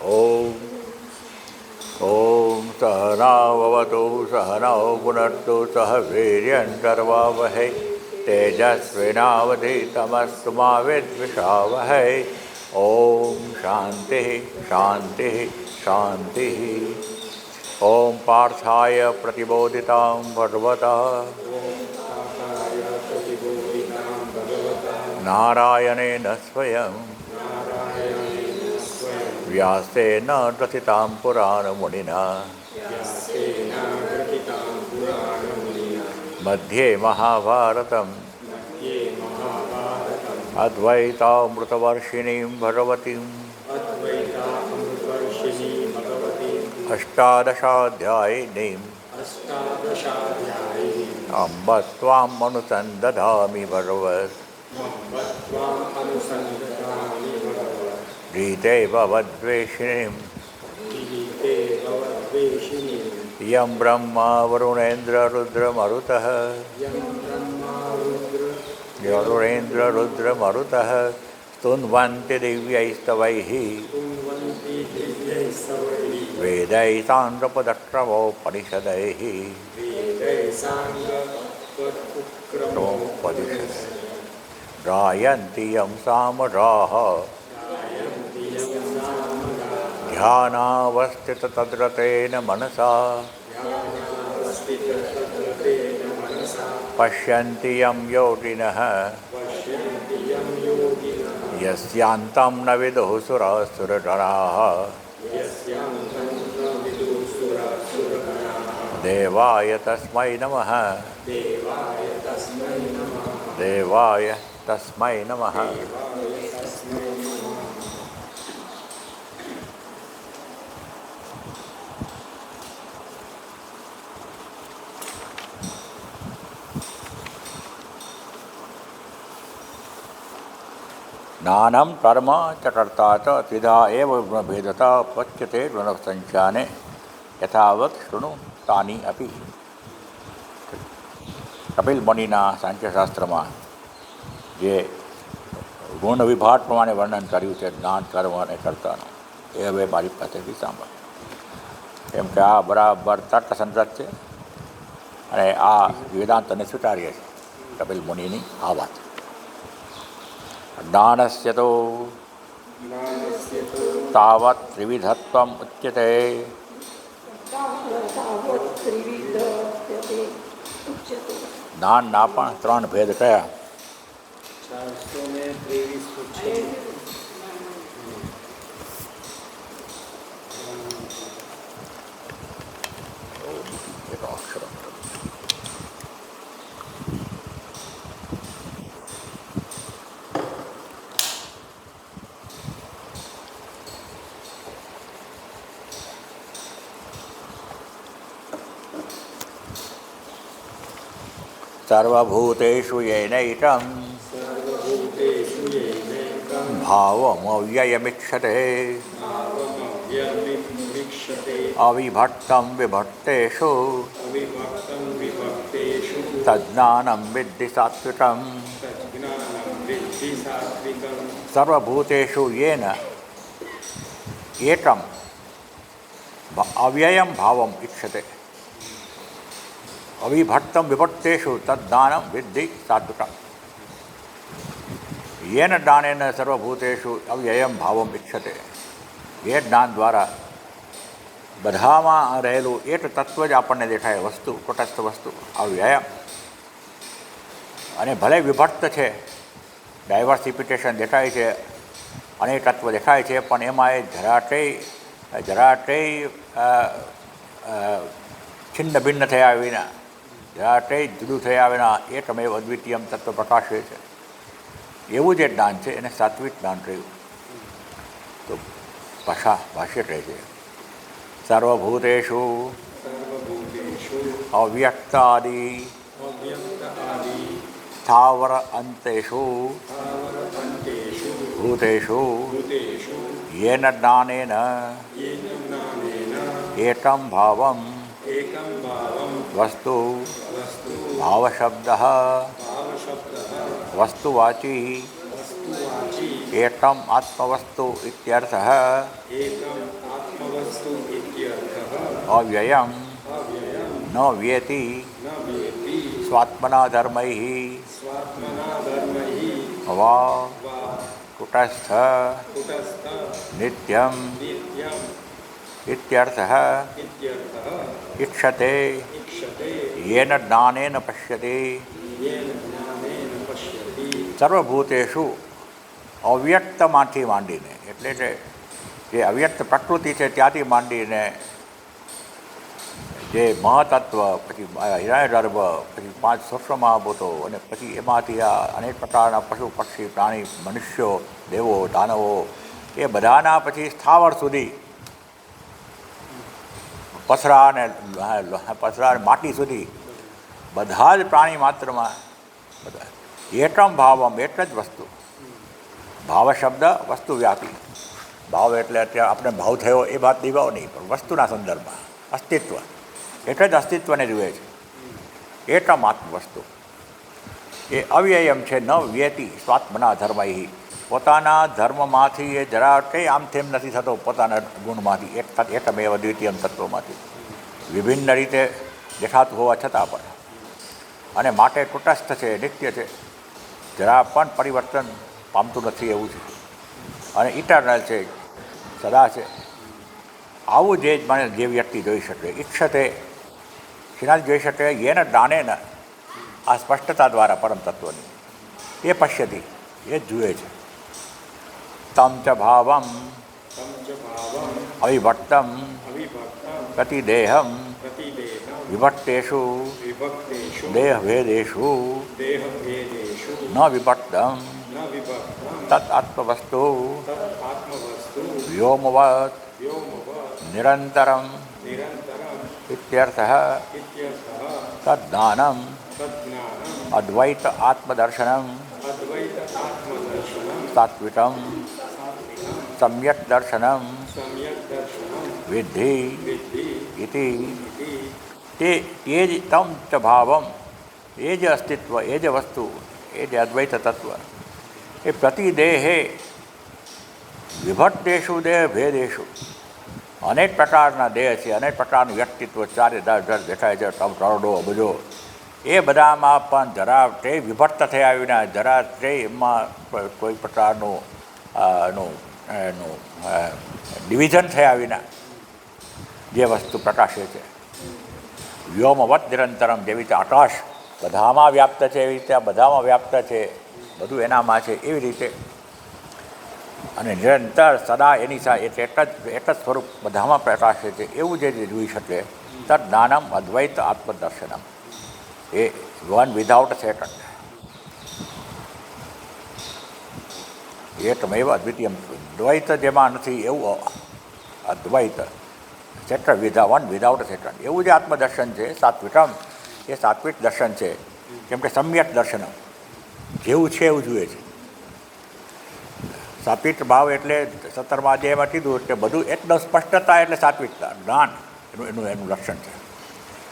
ॐ ॐ सहनाववतु सहनौ पुनर्तु सह वीर्यङ्करवावहै तेजस्विनावधीतमस्तु मा विद्विषावहै। ॐ शान्तिः शान्तिः शान्तिः। ॐ पार्थाय प्रतिबोधितां भगवता नारायणेन स्वयं व्यासेन ग्रथितां पुराणमुनिना मध्ये महाभारतम् अद्वैतामृतवर्षिणीं भगवतीम् अष्टादशाध्यायिनीम् अम्ब त्वाम् अनुसन्दधामि भगवत् गीते भवद्वेषिणीम् यं ब्रह्मा वरुणेन्द्ररुद्रमरुतः स्तुन्वन्ति दिव्यैस्तवैः वेदैः साङ्गपदक्रमोपनिषदैः गायन्ति यं सामगाः ध्यानावस्थिततद्रतेन मनसा पश्यन्ति यं योगिनः यस्यान्तं न विदुः सुरासुरगणाः देवाय तस्मै नमः देवाय तस्मै नमः। ज्ञानं कर्म च कर्ता च त्रिधा एव गुणभेदता पच्यते गुणसंख्याने यथावत् शृणु तानि अपि। कपिल मुनिना सांख्यशास्त्રમાં જે ગુણ વિભાગ પ્રમાણે વર્ણન કર્યું છે જ્ઞાન કર્મ અને કર્તાનું, એ હવે મારી પાસેથી સાંભળ. કેમ કે આ બરાબર તર્કસંગત છે અને આ વેદાંતને સ્વીકાર્ય છે. કપિલ મુનિની આ વાત. ज्ञानस्य तो तावत् त्रिविधत्वम् उच्यते। ज्ञानना पण त्रण भेद कया? सर्वभूतेषु येनैकं भावमव्ययमीक्षते अविभक्तं विभक्तेषु तज्ज्ञानं विद्धि सात्विकम्। सर्वभूतेषु येन एकं अव्ययं भावम् इक्षते अविभक्तं विभक्तेषु तद्दानं विद्धि सात्विकम्। येन ज्ञानेन सर्वभूतेषु अव्ययं भावम् इच्छते, એ જ્ઞાન દ્વારા બધામાં રહેલું એક તત્વ જ આપણને દેખાય, વસ્તુ, તટસ્થ વસ્તુ, અવ્યય. અને ભલે વિભક્ત છે, ડાયવર્સિફિકેશન દેખાય છે, અનેક તત્વ દેખાય છે, પણ એમાં એ જરાટેય છિન્ન ભિન્ન થયા વિના, જરાટેય જુદું થયા વિના એકમેવ અદ્વિતીયમ તત્વ પ્રકાશે છે. એવું જે જ્ઞાન છે એને સાત્વિક જ્ઞાન કહ્યું. તો ભાષ્ય કહે છે સર્વભૂતેષુ અવ્યક્તાદિ સ્થાવર અંતેષુ ભૂતેષુ येन ज्ञानेन एकं भावं वस्तु भावशब्दः वस्तुवाची एकम आत्मवस्तु इत्यर्थः अव्ययम न व्येति स्वात्मना धर्मैः वा कुटस्थ नित्यम इत्यर्थः इक्षते येन ज्ञानेन पश्यति સર્વભૂતેષુ અવ્યક્તમાંથી માંડીને એટલે કે જે અવ્યક્ત પ્રકૃતિ છે ત્યાંથી માંડીને જે મહતત્વ, પછી હિરણ્યગર્ભ, પછી 5 સૂક્ષ્મ મહાભૂતો, અને પછી એમાંથી આ અનેક પ્રકારના પશુ પક્ષી પ્રાણી મનુષ્યો દેવો દાનવો એ બધાના પછી સ્થાવર સુધી પસરા અને માટી સુધી બધા જ પ્રાણી માત્રમાં બધા એકમ ભાવમ એટલે જ વસ્તુ. ભાવ શબ્દ વસ્તુ વ્યાપી. ભાવ એટલે અત્યારે આપણે ભાવ થયો એ વાત દીવાઓ નહીં, પણ વસ્તુના સંદર્ભમાં અસ્તિત્વ એટલે જ અસ્તિત્વને જુએ છે. એકમ આત્મ વસ્તુ એ અવ્યયમ છે. ન વ્યેતિ સ્વાત્મના ધર્મૈ, પોતાના ધર્મમાંથી એ જરા કંઈ આમ તેમ નથી થતો, પોતાના ગુણમાંથી એકમેવ દ્વિતીયમ તત્વમાંથી વિભિન્ન રીતે દેખાતું હોવા છતાં પણ, અને માટે કુટસ્થ છે, નિત્ય છે, જરા પણ પરિવર્તન પામતું નથી એવું છે, અને ઇટરનલ છે, સદા છે. આવું જે મને જે વ્યક્તિ જોઈ શકે, ઈચ્છતે શિનાજ જોઈ શકે, એને જ્ઞાનેન આ સ્પષ્ટતા દ્વારા પરમ તત્વની એ પશ્યતિ એ જ જુએ છે. તમ ચ ભાવમ અવિભક્તમ પ્રતિદેહમ વિભક્તેષુ દેહભેદેષુ ન વિભક્તમ તત આત્મવસ્તુ વ્યોમવત નિરંતરમ ઇત્યર્થઃ. તદ્ અદ્વૈત આત્મદર્શનમ સાત્વિકમ સમ્યક દર્શનમ વિદ્ધિ ઇતિ. તે જ તમ ચ ભાવમ, એ જ અસ્તિત્વ, એ જ વસ્તુ, એ જ અદ્વૈત તત્વ એ પ્રતિદેહે વિભક્તેષુ દેહ ભેદેષુ, અનેક પ્રકારના દેહ છે, અનેક પ્રકારનું વ્યક્તિત્વ ચારે દેખાય છે, કરોડો અબજો, એ બધામાં પણ જરા તે વિભક્ત થયા વિના, જરા તે એમાં કોઈ પ્રકારનું એનું ડિવિઝન થયા વિના જે વસ્તુ પ્રકાશે છે. વ્યોમવત નિરંતરમ, જેવી રીતે આકાશ બધામાં વ્યાપ્ત છે, એવી રીતે આ બધામાં વ્યાપ્ત છે, બધું એનામાં છે, એવી રીતે, અને નિરંતર સદા એની સાથે એક જ સ્વરૂપ બધામાં પ્રકાશે છે, એવું જે જોઈ શકે. તદ જ્ઞાનમ અદ્વૈત આત્મદર્શનમ, એ વન વિધાઉટ સેકન્ડ, એકમેવ અદ્વિતીયમ. દ્વૈત જેમાં નથી એવું અદ્વૈત, સેકન્ડ વન વિધાઉટ સેકન્ડ, એવું જે આત્મદર્શન છે સાત્વિકમ, એ સાત્વિક દર્શન છે. કેમ કે સમ્યક દર્શન, જેવું છે એવું જુએ છે. સાત્વિક ભાવ એટલે 17મા અધ્યાયમાં કીધું કે બધું એકદમ સ્પષ્ટતા એટલે સાત્વિકતા, જ્ઞાન એનું લક્ષણ છે.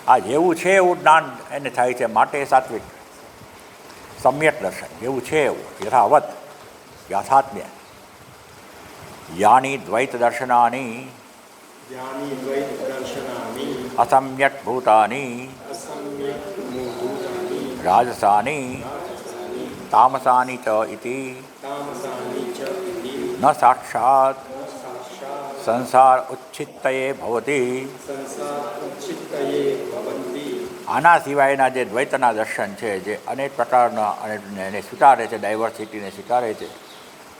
આ જેવું છે એવું જ્ઞાન એને થાય છે, માટે સાત્વિક. સમ્યક દર્શન, જેવું છે એવું, યથાવત યાથાત્મ્ય. યાની દ્વૈત દર્શનાની અસમ્યક ભૂતાની રાજસાની તામસાની ચ ઇતિ ન સાક્ષાત સંસાર ઉચ્છિત્તયે ભવતી. આના સિવાયના જે દ્વૈતના દર્શન છે, જે અનેક પ્રકારના એને સ્વીકારે છે, ડાયવર્સિટીને સ્વીકારે છે,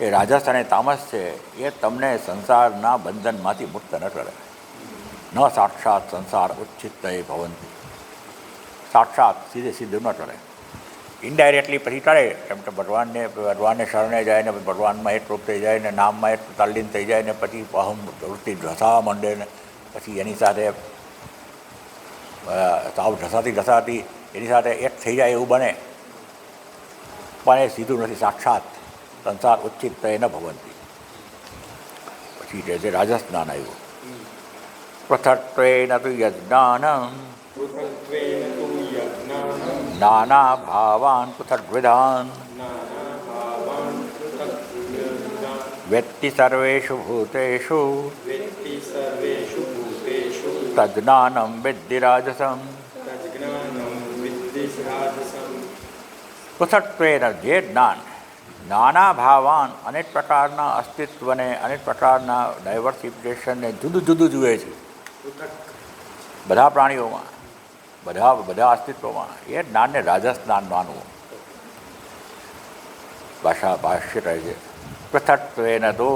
એ રાજસ અને તામસ છે, એ તમને સંસારના બંધનમાંથી મુક્ત ન કરે. ન સાક્ષાત સંસાર ઉચ્છિત્તયે ભવંતી, સાક્ષાત સીધે સીધું ન કરે, ઇનડાયરેક્ટલી પછી કરે. કેમ કે ભગવાનને શરણે જાય ને ભગવાનમાં એકરૂપ થઈ જાય ને નામમાં એક તલ્લીન થઈ જાય ને પછી અહમ વૃત્તિ ઢસાવા માંડે ને પછી એની સાથે સાવ ઢસાતી એની સાથે એક થઈ જાય એવું બને, પણ એ સીધું નથી. સાક્ષાત સંસાર ઉચ્ચિત ન ભવંતી. પછી કે છે રાજસ જ્ઞાન આવ્યું. પૃથક્ત્વેન તુ યજ્ઞાનમ નાના ભાવાન પૃથગ્વિધાન વેત્તિ સર્વેષુ ભૂતેષુ વેત્તિ સર્વેષુ ભૂતેષુ તજ્ઞાનમ વિદ્ધિ રાજસમ. તજ્ઞાનમ વિદ્ધિ રાજસમ. પૃથક્ત્વેન જે જ્ઞાન નાના ભાવાન અનેક પ્રકારના અસ્તિત્વને અનેક પ્રકારના ડાયવર્સિફિકેશનને જુદું જુદું જુએ છે બધા પ્રાણીઓમાં, બધા અસ્તિત્વમાં. એ જ્ઞાનને રાજસ જ્ઞાન માનવું. ભાષ્ય કહે છે પૃથક્ત્વેન તો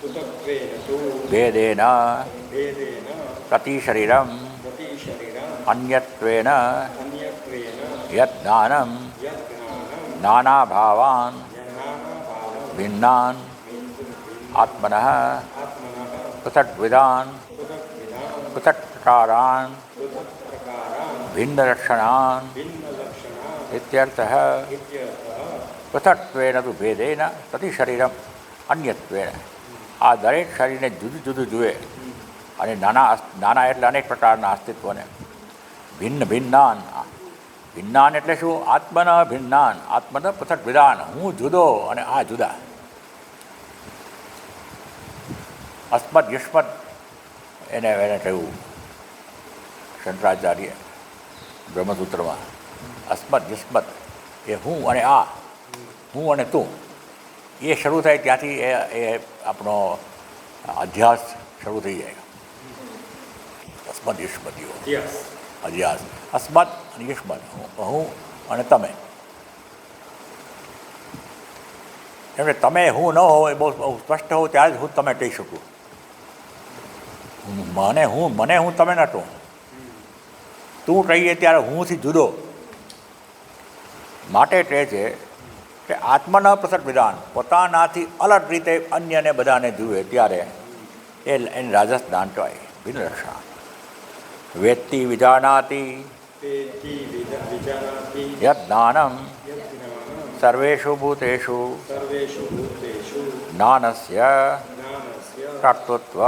પૃથક્ત્વેન તુ ભેદેન ભેદેન પ્રતિ શરીરમ પ્રતિશરીરમ અન્યત્વેન અન્યત્વેન યத் જ્ઞાનમ યજ્ઞાનમ નાના ભાવાન જ્ઞાનાભાવં ભિન્નાન આત્મનઃ આત્મનઃ પૃથક્વિદાન પૃથક્વિધાં પૃથક્કારાન પૃથક્પ્રકારાં ભિન્નલક્ષણાન ભિન્નલક્ષણાં ઇત્યર્થઃ. ઇત્યર્થઃ. પૃથક્ત્વેન તુ ભેદેન પ્રતિ શરીરમ અન્યત્વેન. આ દરેક શરીરને જુદું જુદું જુએ અને નાના એટલે અનેક પ્રકારના અસ્તિત્વને ભિન્નાન. ભિન્નાન એટલે શું? આત્મન ભિન્નાન, આત્મન પૃથક વિધાન. હું જુદો અને આ જુદા. અસ્મદ યુષ્મદ એને કહ્યું શંકરાચાર્ય બ્રહ્મસૂત્રમાં. અસ્મદ યુષ્મદ એ હું અને આ, હું અને તું. એ શરૂ થાય ત્યાંથી એ આપણો અધ્યાસ શરૂ થઈ જાય. અસ્મદ યુષ્મદીઓ યસ. અધ્યાસ. અસ્મદ અને યુષ્મદ, હું અને તમે. કેમ કે તમે હું ન હોવ એ બહુ સ્પષ્ટ હોવ ત્યારે જ હું તમે કહી શકું. મને હું તમે નતો. તું કહીએ ત્યારે હુંથી જુદો. માટે કહે છે કે આત્મના પૃથક વિધાન, પોતાનાથી અલગ રીતે અન્યને બધાને જુએ ત્યારે એને રાજસ જ્ઞાન કહેવાય. ભિન્ન લક્ષણ. વેત્તિ વિજાનાતિ વેત્તિ વિજાનાતિ યદ જ્ઞાનમ યજ્ઞાનમ સર્વેષુ ભૂતેષુ સર્વેષુ ભૂતેષુ જ્ઞાનસ્ય જ્ઞાનસ્ય કર્તૃત્વ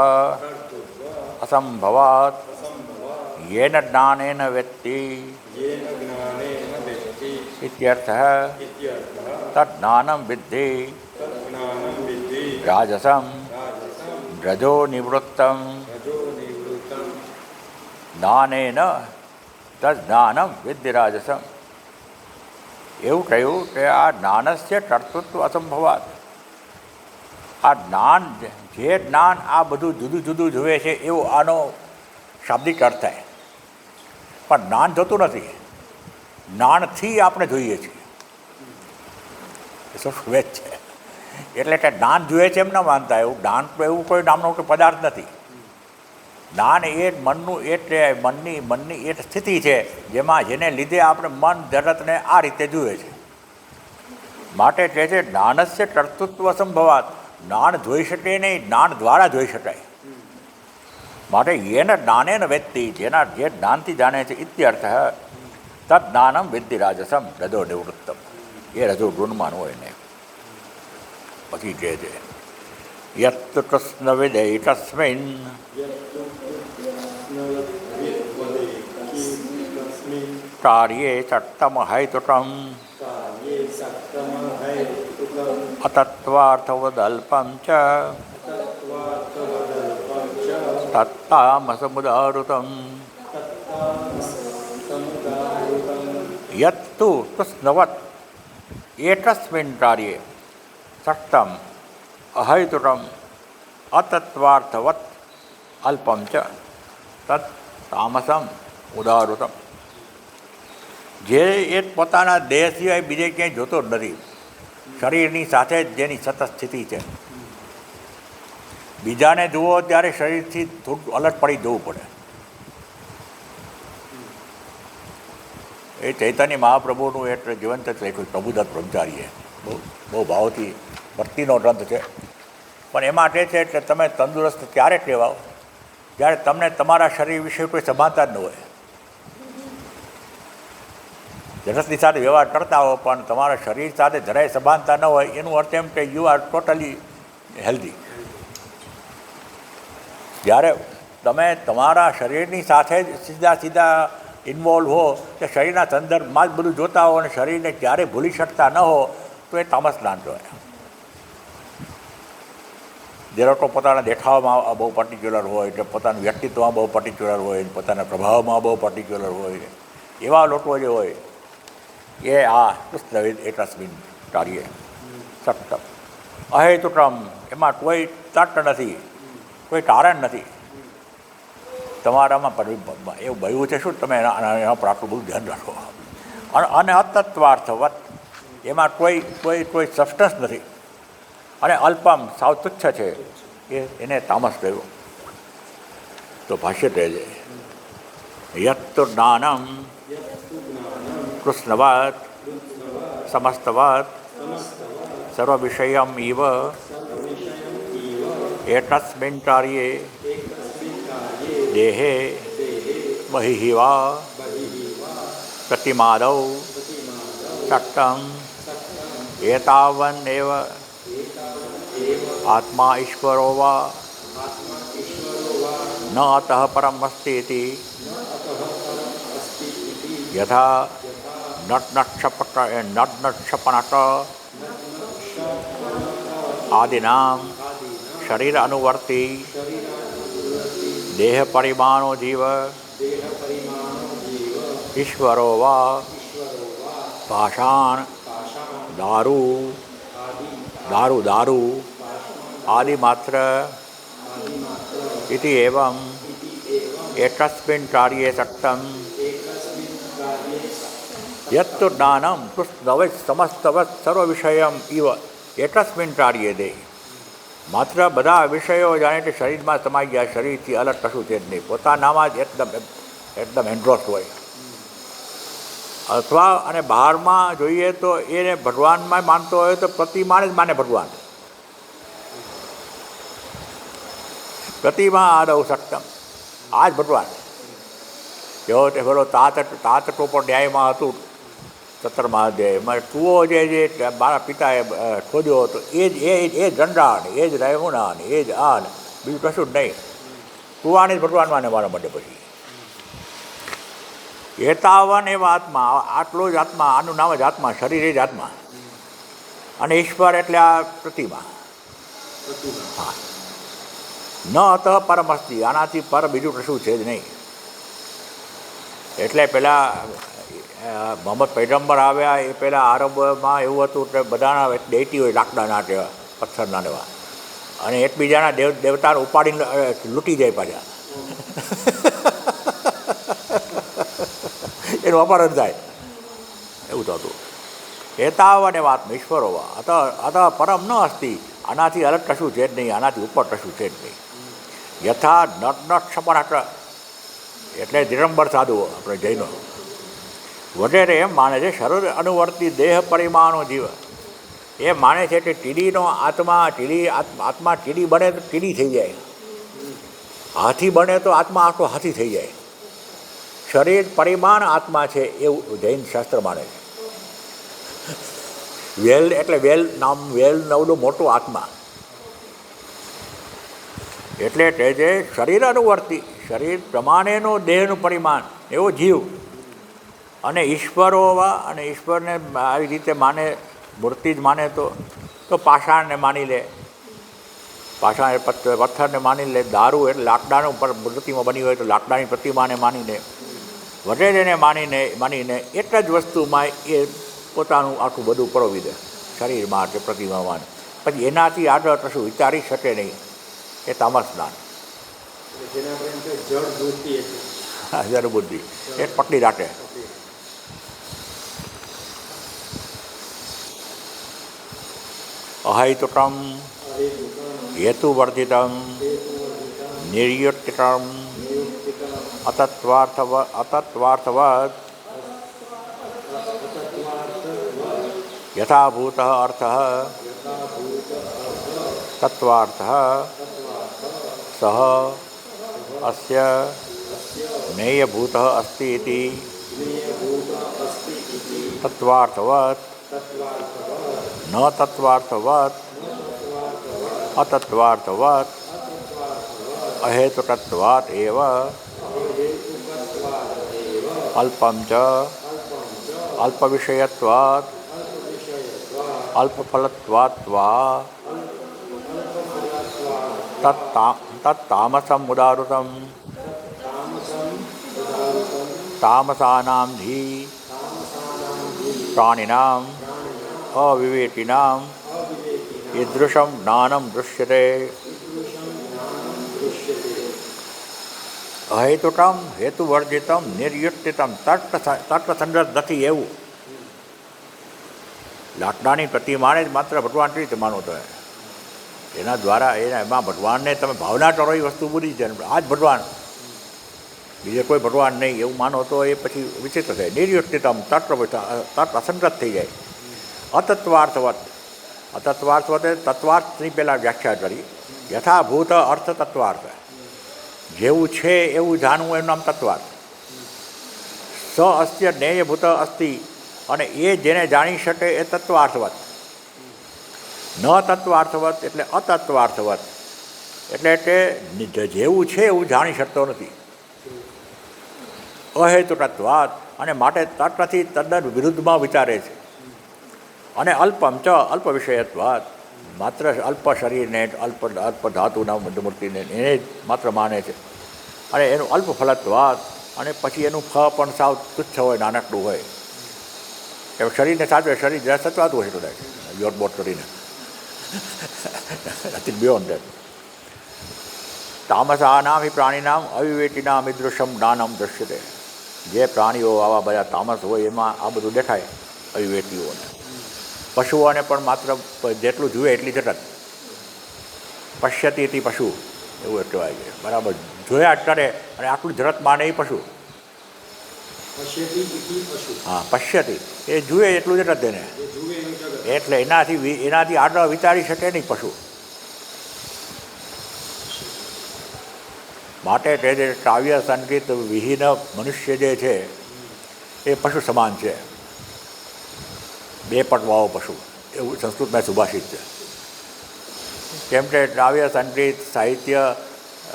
કર્તૃત્વ અસંભવાત અસંભવાત યેન જ્ઞાનેન વેત્તિ યેન જ્ઞાનેન વેત્તિ ઇત્યર્થઃ. ઇત્યર્થઃ. તજ્ઞાનમ વિદ્ધિ તજ્ઞાનમ વિદ્ધિ રાજસમ રાજસમ. રજો નિવૃત્તમ રજો નિવૃત્તમ જ્ઞાનેન તજ્ઞાનમ વિદ્ધિ રાજસમ. એવું કહ્યું કે આ જ્ઞાનસ્ય કર્તૃત્વ અસંભવાત. આ જ્ઞાન, જે જ્ઞાન આ બધું જુદું જુદું જુએ છે એવો આનો શાબ્દિક અર્થ થાય. પણ જ્ઞાન જોતું નથી, જ્ઞાનથી આપણે જોઈએ છીએ. એ શું શ્વેત છે. એટલે કે જ્ઞાન જોઈએ છે એમ ન માનતા. એવું જ્ઞાન એવું કોઈ નામનો કોઈ પદાર્થ નથી. જ્ઞાન એ મનની એ સ્થિતિ છે જેને લીધે આપણે મન જગતને આ રીતે જુએ છે. માટે કહે છે જ્ઞાનસ્ય કર્તૃત્વ અસંભવાત. જ્ઞાન જોઈ શકે નહીં, જ્ઞાન દ્વારા જોઈ શકાય. માટે એને જ્ઞાનેન વેત્તિ, જે જ્ઞાનથી જાણે છે. ઇત્યર્થ. તદ જ્ઞાનમ વિદ્ધિ રાજસમ રજો નિવૃત્તમ. એ રજો ગુણમાં હોય ને. પછી કહે છે યત્ કૃષ્ણ વિદય તસ્મિન કાર્યે ચટ્ટમ હૈતુકમ અતત્વાર્થવદલ્પમ ચ તત્તામસમુદાહૃતમ. યત્તુ કૃષ્ણવત એકસ્મિન કાર્યે સક્તમ અહૈતુકમ અતત્વાર્થવત અલ્પમ ચ તત્ તામસમ ઉદાહૃતમ. જે એ પોતાના દેહ સિવાય બીજે ક્યાંય જોતો જ નથી. શરીરની સાથે જ જેની સતત સ્થિતિ છે. બીજાને જુઓ ત્યારે શરીરથી થોડું અલગ પડી જવું પડે. એ ચૈતન્ય મહાપ્રભુનું એટલે જીવંત લખ્યું પ્રભુદત્ત બ્રહ્મચારીએ. બહુ ભાવથી ભક્તિનો ગ્રંથ છે. પણ એમાં કહે છે કે તમે તંદુરસ્ત ત્યારે કહેવાઓ જ્યારે તમને તમારા શરીર વિશે કોઈ સભાનતા જ ન હોય. જગતની સાથે વ્યવહાર કરતા હો પણ તમારા શરીર સાથે જરાય સભાનતા ન હોય, એનું અર્થ એમ કે યુ આર ટોટલી હેલ્ધી. જ્યારે તમે તમારા શરીરની સાથે જ સીધા ઇન્વોલ્વ હો, કે શરીરના સંદર્ભમાં જ બધું જોતા હો અને શરીરને ક્યારેય ભૂલી શકતા ન હો, તો એ તામસ જ્ઞાન કહેવાય. દેરાટો પોતાના દેખાવમાં બહુ પર્ટિક્યુલર હોય, એટલે પોતાના વ્યક્તિત્વમાં બહુ પર્ટિક્યુલર હોય, પોતાના પ્રભાવમાં બહુ પર્ટિક્યુલર હોય, એવા લોકો જે હોય એ આ કૃષ્ણ એકસ્મિન કાર્ય સત્તમ અહેતુકમ, એમાં કોઈ તટ નથી, કોઈ કારણ નથી. તમારામાં એવું ભયું છે શું, તમે એના પર આટલું બધું ધ્યાન રાખો. અને અતત્વાર્થવત, એમાં કોઈ સબસ્ટન્સ નથી. અને અલ્પમ, સાવ તુચ્છ છે, એને તામસ કહ્યું. તો ભાષ્ય કહે છે યત્તુ જ્ઞાનમ કૃષ્ણવત સમસ્તવત સર્વ વિષયમ ઇવ એતસ્મિન કાર્યે દેહે બહિવા પ્રતિમાદૌ સક્તમ એતાવન એવ આત્મા ઈશ્વરો વા ન અતઃ પરમ અસ્તિ ઇતિ યથા નટનક્ષપનટ આદિનામ શરીર અનુવર્તી દેહ પરિમાણો જીવ ઈશ્વરો વા પાષાણ દારૂ આદિમાત્ર इति एवं एकस्मिन् कार्ये सक्तं यत्तु ज्ञानं कृष्णवत् समस्तवत् सर्व विषयम इव एकस्मिन् कार्ये दे. માત્ર બધા વિષયો જાણે કે શરીરમાં સમાઈ ગયા, શરીરથી અલગ કશું છે જ નહીં, પોતાનામાં જ એકદમ એન્ડ્રોસ હોય. અથવા અને બહારમાં જોઈએ તો એને ભગવાનમાં માનતો હોય તો પ્રતિમાને જ માને ભગવાન. પ્રતિમા આદૌ સક્તમ, આ જ ભગવાન. જેવો તે પેલો તાત ટોપર ન્યાયમાં હતું 17મા અધ્યાયમાં, કૂવો જે મારા પિતાએ ખોદ્યો હતો એ જ ગંડા ને એ જ રહેમુના ને એ જ આ ને બીજું કશું જ નહીં. કૂવાની જ ભગવાનમાં ને મારા માટે પછી એતાવન એવા આત્મા, આટલો જ આત્મા, આનું નામ જ આત્મા, શરીર એ જ આત્મા. અને ઈશ્વર એટલે આ પ્રતિમા. હા, ન અત પરમસ્તિ, આનાથી પર બીજું કશું છે જ નહીં. એટલે પહેલાં મોહમ્મદ પૈગંબર આવ્યા એ પહેલાં આરબમાં એવું હતું કે બધાના ડેટી હોય લાકડાના જેવા, પથ્થરના એવા, અને એકબીજાના દેવતાને ઉપાડીને લૂંટી જાય પાછા. એનું અપહરણ થાય એવું થતું. એતાવન એવા આત્મા ઈશ્વરો અત પરમ ન અસ્તિ, આનાથી અલગ કશું છે જ નહીં, આનાથી ઉપર કશું છે જ નહીં. યથા નટનક્ષપનટ એટલે દિગંબર સાધુઓ, આપણે જૈનો વગેરે એમ માને છે. શરીર અનુવર્તી દેહ પરિમાણો જીવ, એ માને છે કે કીડીનો આત્મા કીડી બને તો કીડી થઈ જાય, હાથી બને તો આત્મા આખો હાથી થઈ જાય. શરીર પરિમાણ આત્મા છે એવું જૈન શાસ્ત્ર માને છે. વેલ એટલે વેલ નવલો મોટો આત્મા. એટલે કે જે શરીર અનુવર્તી, શરીર પ્રમાણેનો દેહનું પરિમાણ એવો જીવ. અને ઈશ્વરો અને ઈશ્વરને આવી રીતે માને, મૂર્તિ જ માને તો પાષાણને માની લે, પાષાણ પથ્થરને માની લે, દારૂ એટલે લાકડાનું પ્રતિમા બની હોય તો લાકડાની પ્રતિમાને માની લે, વગેરેને માનીને એક જ વસ્તુમાં એ પોતાનું આખું બધું પરોવી દે, શરીરમાં કે પ્રતિમામાં. પછી એનાથી આગળ કશું વિચારી શકે નહીં, એ તામસ જ્ઞાન. જળ બુદ્ધિ એ પકડી રાખે. અહૈતુકમ હેતુવર્ધિતમ નિર્યુક્તિકમ અતત્વાર્થવત યથાભૂત અર્થ તત્વાર્થ સહ અસ્ય જ્ઞેયભૂત અસ્તિ ઇતિ તત્વાર્થવત ન તત્વાર્થવત અતત્વાર્થવત અહેતુકત્વાत् એવ અલ્પમ ચ અલ્પવિષયત્વાत् અલ્પફલત્વાत् વા તત્તામસમ ઉદારુતમ તામસાનામ ધી પ્રાણિનામ અવિવેકિનામ ઈદૃશમ જ્ઞાનમ દૃશ્યતે અહેતુકમ હેતુવર્જિતમ નિર્યુક્તિતમ તર્કસંગત નથી એવું. લાકડાની પ્રતિમાને જ માત્ર ભગવાન કેવી રીતે માનો તો એના દ્વારા એમાં ભગવાનને તમે ભાવના કરો એ વસ્તુ બુરી છે. આ જ ભગવાન, બીજે કોઈ ભગવાન નહીં એવું માનો તો એ પછી વિચિત્ર થાય. નિર્યુક્તિતમ તર્ક અસંગત થઈ જાય. અતત્વાર્થવત એ તત્વાર્થની પહેલાં વ્યાખ્યા કરી. યથાભૂત અર્થ તત્વાર્થ, જેવું છે એવું જાણવું એનું નામ તત્વાર્થ. સ અસ્ય જ્ઞેયભૂત અસ્તિ, અને એ જેને જાણી શકે એ તત્વાર્થવત. ન તત્વાર્થવત એટલે અતત્વાર્થવત, એટલે કે જેવું છે એવું જાણી શકતો નથી. અહેતુકત્વાત, અને માટે તર્કથી તદ્દન વિરુદ્ધમાં વિચારે છે. અને અલ્પમ ચ અલ્પ વિષયત્વાત, માત્ર અલ્પ શરીરને અલ્પ ધાતુના મૂર્તિને એને જ માત્ર માને છે. અને એનું અલ્પ ફલત્વાત, અને પછી એનું ફળ પણ સાવ તુચ્છ હોય, નાનકડું હોય. કે શરીરને સાચવે, શરીર જરા સચવાતું હોય તો થાય યોટ બોટ કરીને નથિંગ બિયોન્ડ ધેટ. તામસાનામ હિ પ્રાણીનામ અવિવેકિનામ ઈદૃશમ જ્ઞાનમ દૃશ્યતે. જે પ્રાણીઓ આવા બધા તામસ હોય એમાં આ બધું દેખાય અવિવેકીઓને. પશુઓને પણ માત્ર જેટલું જુએ એટલી જટત. પશ્યતી પશુ એવું કહેવાય છે. બરાબર જોયા જ કરે અને આટલું જરત માને એ પશુ. હા, પશ્યતી એ જુએ એટલું જટત એને, એટલે એનાથી આગળ વિચારી શકે નહીં પશુ. માટે તે જે કાવ્ય સંગીત વિહીન મનુષ્ય જે છે એ પશુ સમાન છે. બે પટવાઓ પશુ, એવું સંસ્કૃતમાં સુભાષિત છે. કેમ કે કાવ્ય સંગીત સાહિત્ય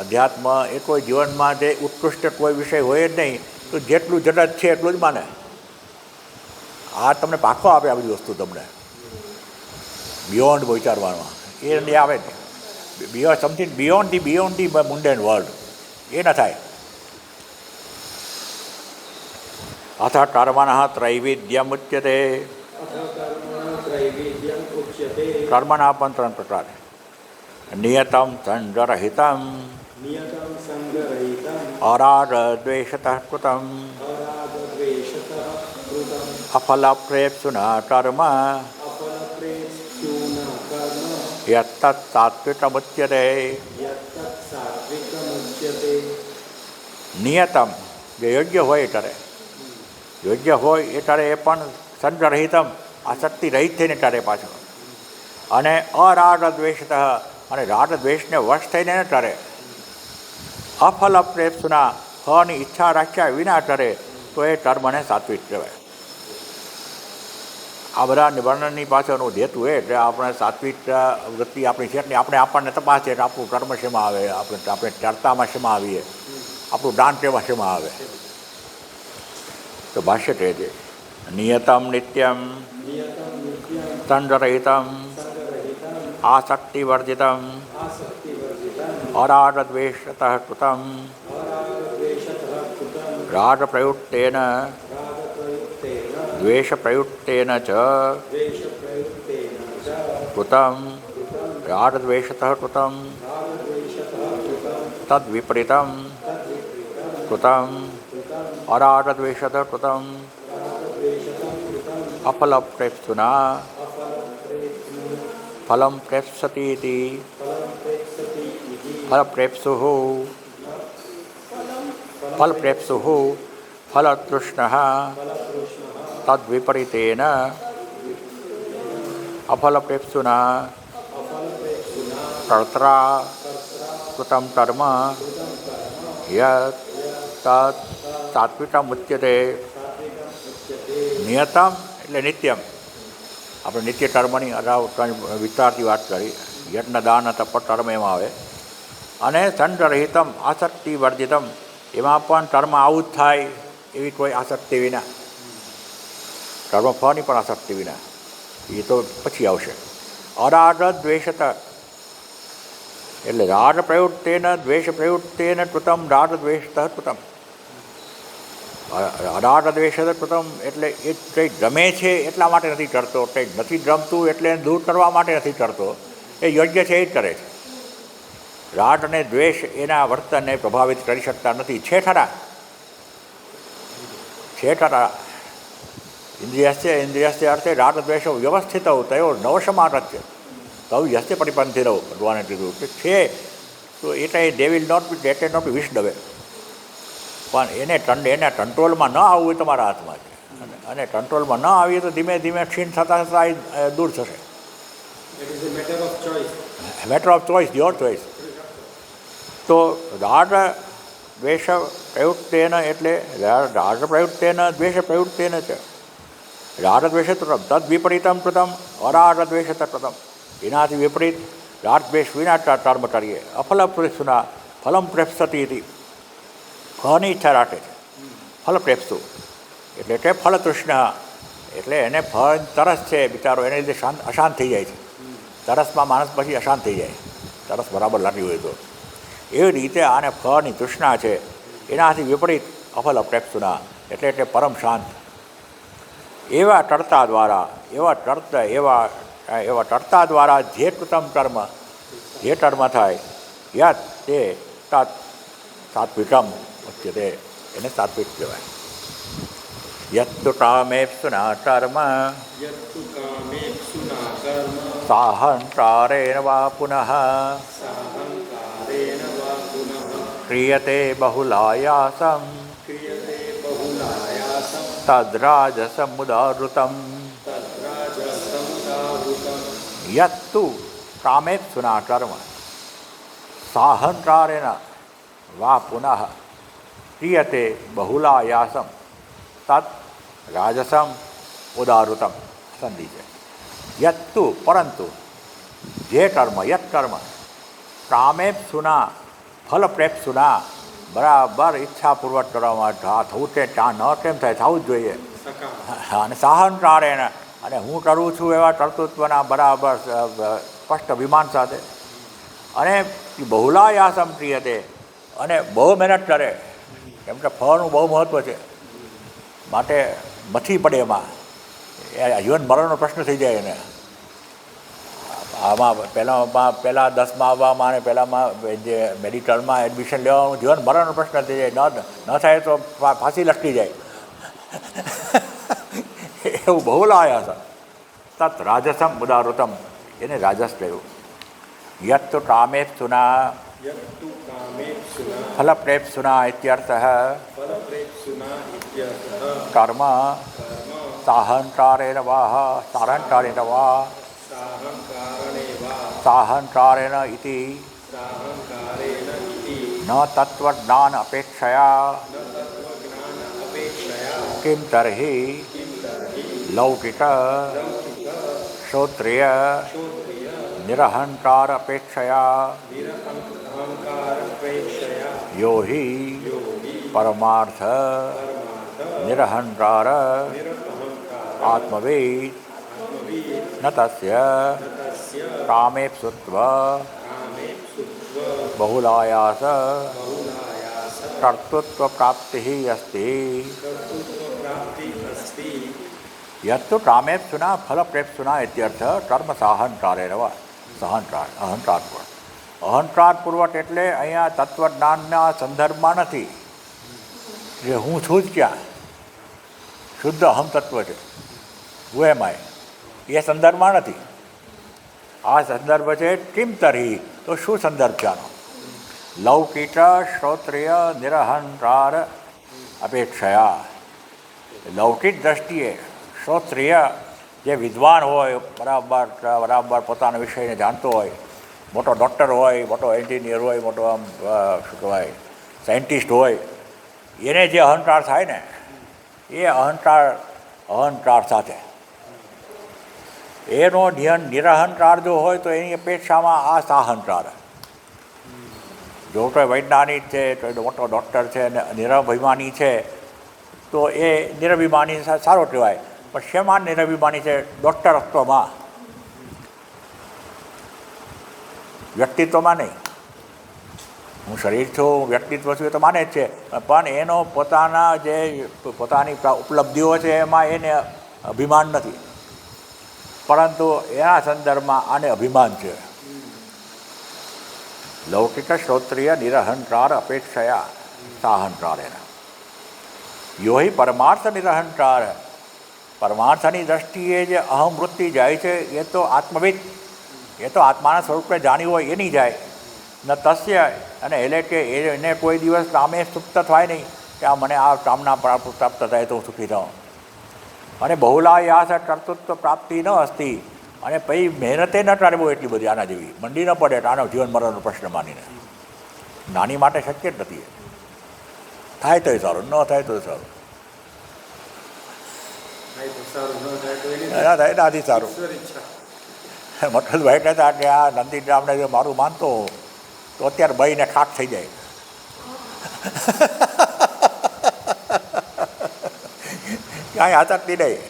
અધ્યાત્મ એ કોઈ જીવનમાં જે ઉત્કૃષ્ટ કોઈ વિષય હોય જ નહીં, તો જેટલું જડત છે એટલું જ માને. આ તમને પાકો આપે આ બધી વસ્તુ, તમને બિયોન્ડ વિચારવામાં એ નહીં આવે જ. સમથિંગ બિયોન્ડ ધી મુન્ડેન વર્લ્ડ એ ન થાય. અથ કર્મણઃ ત્રૈવિધ્યમ ઉચ્યતે. કર્મના પણ 3 પ્રકાર. નિયતમ સંગરહિતમ, અરાગ દ્વેષતઃ કૃતમ, અફલપ્રેપ્સુના કર્મ, યત્તત્ સાત્વિકમુચ્યતે. નિયતમ જે યોગ્ય હોય એ કરે, યોગ્ય હોય એ કરે, એ પણ સંગરહિતમ આસક્તિ રહિત થઈને કરે પાછો. અને અરાગ દ્વેષતઃ, અને રાગ દ્વેષને વશ થઈને ન કરે. અફલ પ્રેપ્સુના, ફળની ઈચ્છા રાખ્યા વિના કરે તો એ કર્મને સાત્વિક કહેવાય. આ બધા નિવર્ણનની પાછળનું હેતુ એ એટલે આપણે સાત્વિક વૃત્તિ આપણી છે એટલે આપણને તપાસ છે કે આપણું કર્મ શેમાં આવે, આપણે ચર્ચામાં શેમાં આવીએ, આપણું દાન કેવા શેમાં આવે. તો ભાષ્ય કહે છે નિયતમ નિત્યમ સંગરહિતમ આસક્તિવર્જિતમ અરાગદ્વેષતઃ કૃતમ રાગપ્રયુક્તેન દ્વેષપ્રયુક્તેન ચ કૃતમ રાગદ્વેષતઃ કૃતમ તદ્વિપરીતમ કૃતમ અરાગદ્વેષતઃ કૃતમ અફલપ્રેપ્સુના ફલમ પ્રેપ્સતિ ઇતિ ફલપ્રેપ્સુઃ ફલતૃષ્ણઃ તદ્વિપરીતેન અફલપ્રેપ્સુના કર્ત્રા કૃતમ કર્મ યत् તत् સાત્વિકમુચ્યતે. નિયતમ એટલે નિત્યમ. આપણે નિત્ય કર્મની અગાઉ વિસ્તારથી વાત કરી. યજ્ઞ દાન તપ કર્મ એમાં આવે. અને સંગરહિતમ આસક્તિ વર્જિતમ, એમાં પણ કર્મ આવું જ થાય એવી કોઈ આસક્તિ વિના, કર્મ ફળની પણ આસક્તિ વિના, એ તો પછી આવશે. અરાગ દ્વેષત, એટલે રાગપ્રયુક્તેન દ્વેષપ્રયુક્તેન કૃતમ રાગદ્વેષતઃ કૃતમ. રાગદ્વેષતઃ કૃતમ એટલે એ કંઈક ગમે છે એટલા માટે નથી કરતો, કંઈક નથી ગમતું એટલે એને દૂર કરવા માટે નથી કરતો, એ યોગ્ય છે એ જ કરે છે. રાગ અને દ્વેષ એના વર્તનને પ્રભાવિત કરી શકતા નથી. છે ખરા ઇન્દ્રિયસ્ય અર્થે રાગદ્વેષો વ્યવસ્થિતौ તયો નવશમારથ્ય તવ યસ્ય પરિપંથિરौ. ભગવાને કીધું કે છે તો એટલે they will not be that not be wish ડવે, પણ એને કંટ્રોલમાં ન આવવું એ તમારા હાથમાં છે. અને કંટ્રોલમાં ન આવીએ તો ધીમે ધીમે ક્ષીણ થતાં થતાં એ દૂર થશે. Matter of choice, your choice. તો રાગ દ્વેષ પ્રયુક્તેન એટલે રાગ પ્રયુક્તેન દ્વેષ પ્રયુક્તેન છે. રાગદ્વેષ કૃતમ તદ વિપરીતમ કૃતમ અરાગદ્વેષ કૃતમ. એનાથી વિપરીત રાગદ્વેષ વિના કર્મ કરીએ. અફલ પ્રેપ્સુના ફલમ પ્રેપ્સતી હતી. ફળની ઈચ્છા રાખે છે. ફલ પ્રેપ્સુ એટલે કે ફળ તૃષ્ણા, એટલે એને ફળ તરસ છે બિચારો, એને લીધે અશાંત થઈ જાય છે. તરસમાં માણસ પછી અશાંત થઈ જાય, તરસ બરાબર લાગી હોય તો. એવી રીતે આને ફળની તૃષ્ણા છે. એનાથી વિપરીત અફલ પ્રેપ્સુના એટલે પરમ શાંત. એવા ટળતા દ્વારા જે કૃતમ કર્મ જે કર્મ થાય યત તે તત સાત્વિકમ ઉચ્યતે, એને સાત્વિક કહેવાય. યત્તુ કામેપ્સુના કર્મ સાહંકારેણ વા પુનઃ ક્રિયતે બહુલાયાસમ તદ્રાજસમુદાહૃતમ. યત્તુ કામેપ્સુના કર્મ સાહંકારેણ વા પુનઃ ક્રિયતે બહુલાયાસમ તत् રાજસમ ઉદાહૃતમ. સંધિ છે. યત્તુ પરંતુ જે કર્મ યત કર્મ કામેપ્સુના ફલપ્રેપ્સુના બરાબર ઈચ્છાપૂર્વક કરવામાં થવું તે ત્યાં ન કેમ થાય, થવું જ જોઈએ. અને સાહંકારેણ અને હું કરું છું એવા કર્તૃત્વના બરાબર સ્પષ્ટ અભિમાન સાથે. અને બહુલાયાસમ ક્રિયતે અને બહુ મહેનત કરે, કેમ કે ફળનું બહુ મહત્ત્વ છે, માટે મથી પડે એમાં. એ જીવન મરણનો પ્રશ્ન થઈ જાય એને. આમાં પહેલાં 10માં આવવામાં અને પહેલાંમાં જે મેડિકલમાં એડમિશન લેવાનું જીવન મરણનો પ્રશ્ન થઈ જાય. ન થાય તો ફાંસી લટકી જાય. એવું બહુલાયાસમ તत् રાજસમ ઉદાહૃતમ, એને રાજસ કહ્યું. યત્તુ કામેપ્સુના ફલપ્રેપ્સુના ઇત્યર્થઃ કર્મ સાહંકારેણ ઇતિ ન તત્વજ્ઞાન અપેક્ષયા કિમ તર્હિ લૌકિક શ્રોત્રિય નિરહંકાર અપેક્ષયા યો હિ પરમાર્થ નિરહંકાર આત્મવેદ ન તસ્ય કામેપ્સુત્વ બહુલાયાસ કર્તૃત્વ પ્રાપ્તિ અસ્તિ. યત્તુ કામેપ્સુના ફલપ્રેપ્સુના ઇત્યર્થ કર્મ સાહંકારેણ વા. અહંકારપૂર્વક એટલે અહીંયા તત્વજ્ઞાનના સંદર્ભમાં નથી જે હું છું જ ક્યાં, શુદ્ધ અહમ તત્વ છે, હું એમાં એ સંદર્ભમાં નથી. આ સંદર્ભ છે કિમ તર્હિ, તો શું સંદર્ભ છે આનો? લૌકિક શ્રોત્રિય નિરહંકાર અપેક્ષયા. લૌકિક દ્રષ્ટિએ શ્રોત્રિય જે વિદ્વાન હોય, બરાબર પોતાના વિષયને જાણતો હોય, મોટો ડૉક્ટર હોય, મોટો એન્જિનિયર હોય, મોટો આમ શું કહેવાય સાયન્ટિસ્ટ હોય, એને જે અહંકાર થાય ને એ અહંકાર સાથે એનો નિરહંકાર જો હોય તો એની અપેક્ષામાં આ સાહંકાર. જો કોઈ વૈજ્ઞાનિક છે, કોઈ મોટો ડૉક્ટર છે અને નિરભિમાની છે તો એ નિરભિમાની સારો કહેવાય. પણ શેમાં નિરભિમાની છે? ડૉક્ટરત્વમાં, વ્યક્તિત્વમાં નહીં. હું શરીર છું, હું વ્યક્તિત્વ છું, એ તો માને જ છે, પણ એનો પોતાના જે પોતાની ઉપલબ્ધિઓ છે એમાં એને અભિમાન નથી, પરંતુ એના સંદર્ભમાં આને અભિમાન છે. લૌકિક શ્રોત્રિય નિરહંકાર અપેક્ષયા સાહંકારેણ યો હિ પરમાર્થ નિરહંકાર. પરમાર્થની દ્રષ્ટિએ જે અહમ વૃત્તિ જાય છે એ તો આત્મવિદ, એ તો આત્માના સ્વરૂપે જાણી હોય એની જાય. ન તસ્ય, અને એટલે કે એને કોઈ દિવસ કામે સુપ્ત થાય નહીં કે આ મને આ કામના પ્રાપ્ત થાય તો હું સુખી થાઉં. અને બહુલાયાસ કર્તૃત્વ પ્રાપ્તિ ન હસ્તી, અને પછી મહેનતે ન કરવો એટલી બધી આના જેવી, મંડી ન પડે આનો જીવન મરણનો પ્રશ્ન માનીને. નાની માટે શક્ય જ નથી. થાય તોય સારું, ન થાય તોય સારું, ના થાય નાથી સારું. મઠલભાઈ કહેતા કે આ નંદીગ્રામને જો મારું માનતો તો અત્યારે બહીને ખાક થઈ જાય. કાંઈ આતરતી નહીં.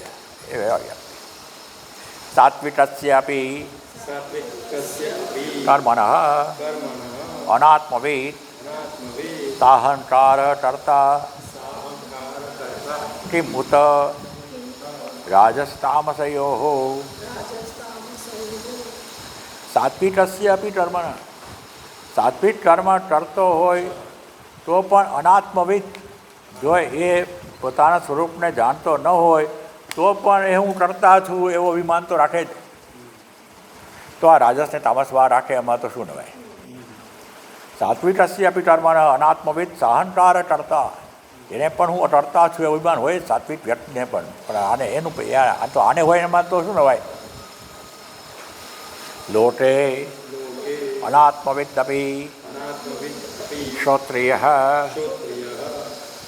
સાત્વિકસ્યાપી કર્મણઃ અનાત્મવિદ સાહંકાર કર્તા કિમ ઉત રાજસ્તામસયોઃ. સાત્વિકસ્યાપી કર્મણ, સાત્વિક કર્મ કરતો હોય તો પણ અનાત્મવિદ, જો એ પોતાના સ્વરૂપને જાણતો ન હોય તો પણ એ હું કરતા છું એવો અભિમાન તો રાખે જ. તો આ રાજસને તામસવા રાખે એમાં તો શું નવાય. સાત્વિકસ્યાપી કર્મણ અનાત્મવિદ સાહંકાર કરતા, એને પણ હું કરતા છું એવું અભિમાન હોય સાત્વિક વ્યક્તિને પણ આને એનું તો આને હોય એમાં તો શું નવાય. લોટે અનાત્મવિદપી શ્રોત્રિય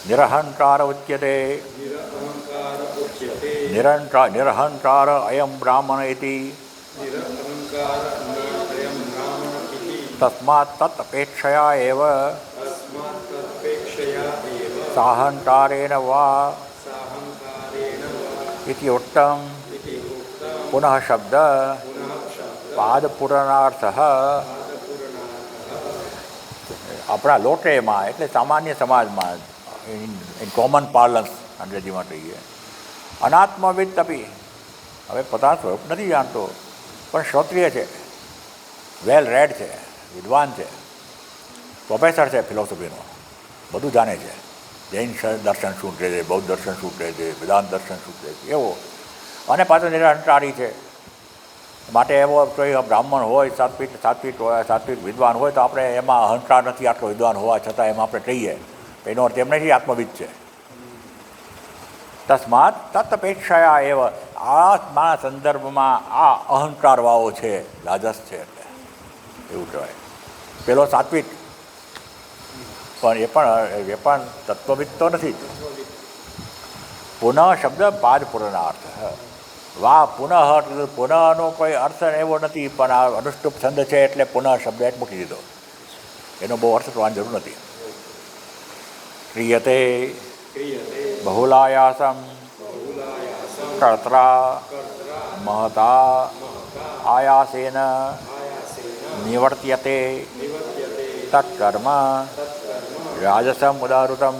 નિરહંકાર ઉચ્યતે. નિરહંકાર અયમ બ્રાહ્મણ ઇતિ તસ્માत् તત અપેક્ષયા એવ સાહંકારેણ વા ઇતિ ઉક્તમ. પુનઃ શબ્દ પાદપૂરણાર્થ. આપણા લોટેમાં એટલે સામાન્ય સમાજમાં, ઇન કોમન પાર્લન્સ અંગ્રેજીમાં કહીએ, અનાત્મવિદ તપી, હવે પોતાનું સ્વરૂપ નથી જાણતો પણ શ્રોત્રિય છે, વેલ રેડ છે, વિદ્વાન છે, પ્રોફેસર છે ફિલોસોફીનો, બધું જાણે છે. જૈન દર્શન શું કહે છે, બૌદ્ધ દર્શન શું કહે છે, વેદાંત દર્શન શું કહે છે, એવો. અને પાછો નિરહંકારી છે. માટે એવો કોઈ બ્રાહ્મણ હોય, સાત્વિક વિદ્વાન હોય તો આપણે એમાં અહંકાર નથી, આટલો વિદ્વાન હોવા છતાં એમાં આપણે કહીએ એનો અર્થ એમ નથી આત્મવિદ છે. તસ્માત તત અપેક્ષાયા એવ, આત્માના સંદર્ભમાં આ અહંકારવાળો છે, રાજસ છે, એટલે એવું કહેવાય. પેલો સાત્વિક, પણ એ પણ તત્વવિદ તો નથી. પુનઃ શબ્દ પાદ પૂર્ણાર્થ. વાહ, પુનઃ પુનઃનો કોઈ અર્થ એવો નથી, પણ આ અનુષ્ટુપ છંદ છે એટલે પુનઃ શબ્દ જ મૂકી દીધો. એનો બહુ અર્થ કરવાની જરૂર નથી. ક્રિયતે બહુલાયાસમ કર્ત્રા મહતા આયાસેન નિવર્ત્યતે તત્કર્મ રાજસમ ઉદાહૃતમ.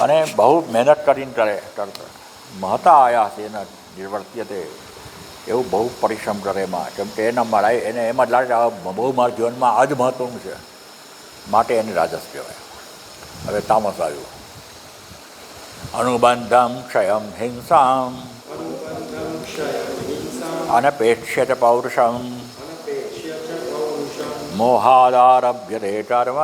અને બહુ મહેનત કરીને કરતા મહતા આયાસેન નિવર્ત્યતે, એવું બહુ પરિશ્રમ કરે એમાં, કેમ કે એને એમ જ લાગે બહુ મારા જીવનમાં આ જ મહત્વનું છે, માટે એને રાજસ કહેવાય. હવે તામસ આવ્યું. અનુબંધમ ક્ષયમ હિંસામ અનપેક્ષ્યત પૌરુષમ મોહાદારભ્યતે કર્મ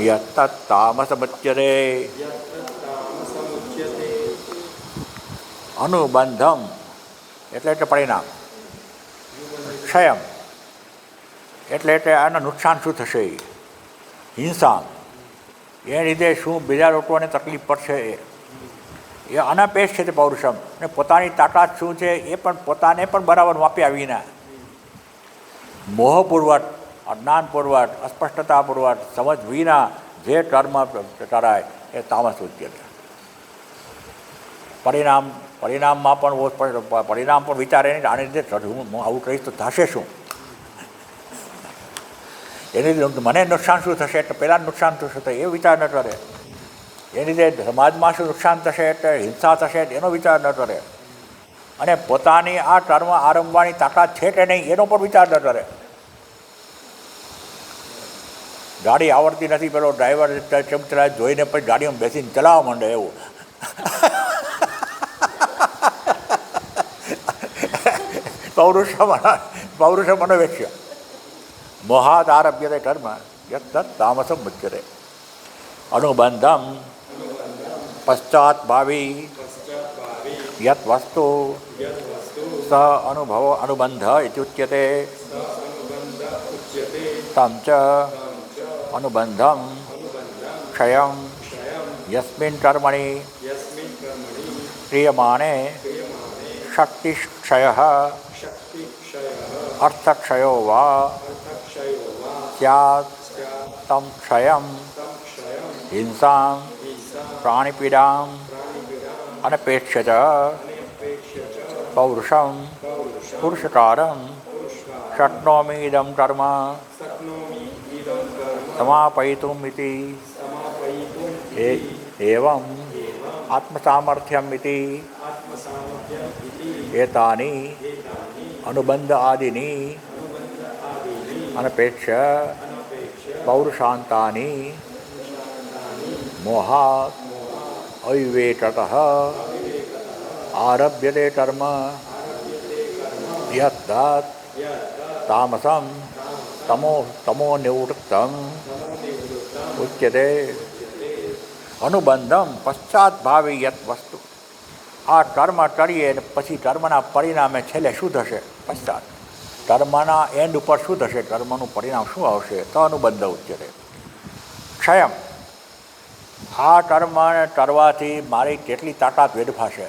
યત્તત્ તામસમુચ્યતે. અનુબંધમ એટલે પરિણામ, ક્ષયમ એટલે આનું નુકસાન શું થશે, હિંસા એ લીધે શું બીજા લોકોને તકલીફ પડશે, એ અનપેક્ષ છે તે પૌરુષમ, ને પોતાની તાકાત શું છે એ પણ પોતાને પણ બરાબર માપ્યા વિના, મોહપૂર્વક, અજ્ઞાનપૂર્વક, અસ્પષ્ટતાપૂર્વક સમજ વિના જે કર્મ કરાય એ તામસ ઉચ્યતે. પરિણામમાં પણ પરિણામ પણ વિચારે નહીં, આને લીધે હું આવું કહીશ તો થશે શું, એની લીધે મને નુકસાન શું થશે એટલે પહેલાં નુકસાન થશે તો એ વિચાર ન કરે. એની લીધે સમાજમાં શું નુકસાન થશે એટલે હિંસા થશે એનો વિચાર ન કરે. અને પોતાની આ ટર્મ આરંભવાની તાકાત છે કે નહીં એનો પણ વિચાર ન કરે. ગાડી આવડતી નથી, પેલો ડ્રાઈવર ચમચરા જોઈને પછી ગાડીમાં બેસીને ચલાવવા માંડે એવું. પૌરુષ મનોવેક્ષ્ય મોહાદ આરભ્યતે કર્મ યત તામસમ મુચ્યતે અનુબંધમ પશ્ચાત ભાવી યત વસ્તુ સ અનુભવો અનુબંધ ઇત્યુચ્યતે તમ ચ અનુબંધમ ક્ષયં યસ્મિન કર્મણિ ક્રિયમાણે શક્તિક્ષય અર્થક્ષયો વા સ્યાत् તમ ક્ષયં હિંસાં પ્રાણીપીડાં અનપેક્ષ્ય ચ પૌરુષં પુરુષકારં શક્નોમિ ઇદં કર્મ સમાપયિતુમ ઇતિ એવં આત્મસામર્થ્યમ ઇતિ એતાની અનુબંધ આદિની અનપેક્ષ્ય પૌરુષાંતાની મોહાત અવિવેકતઃ આરભ્યતે કર્મ યત તામસં તમો નિવૃત્તમ ઉચ્યતે અનુબંધમ પશ્ચાત ભાવી યત વસ્તુ. આ કર્મ કરીએ અને પછી કર્મના પરિણામે છેલ્લે શું થશે? પશ્ચાત કર્મના એન્ડ ઉપર શું થશે? કર્મનું પરિણામ શું આવશે? તો અનુબંધ ઉચ્યતે ક્ષયમ. આ કર્મ કરવાથી મારી કેટલી તાકાત વેડફાશે,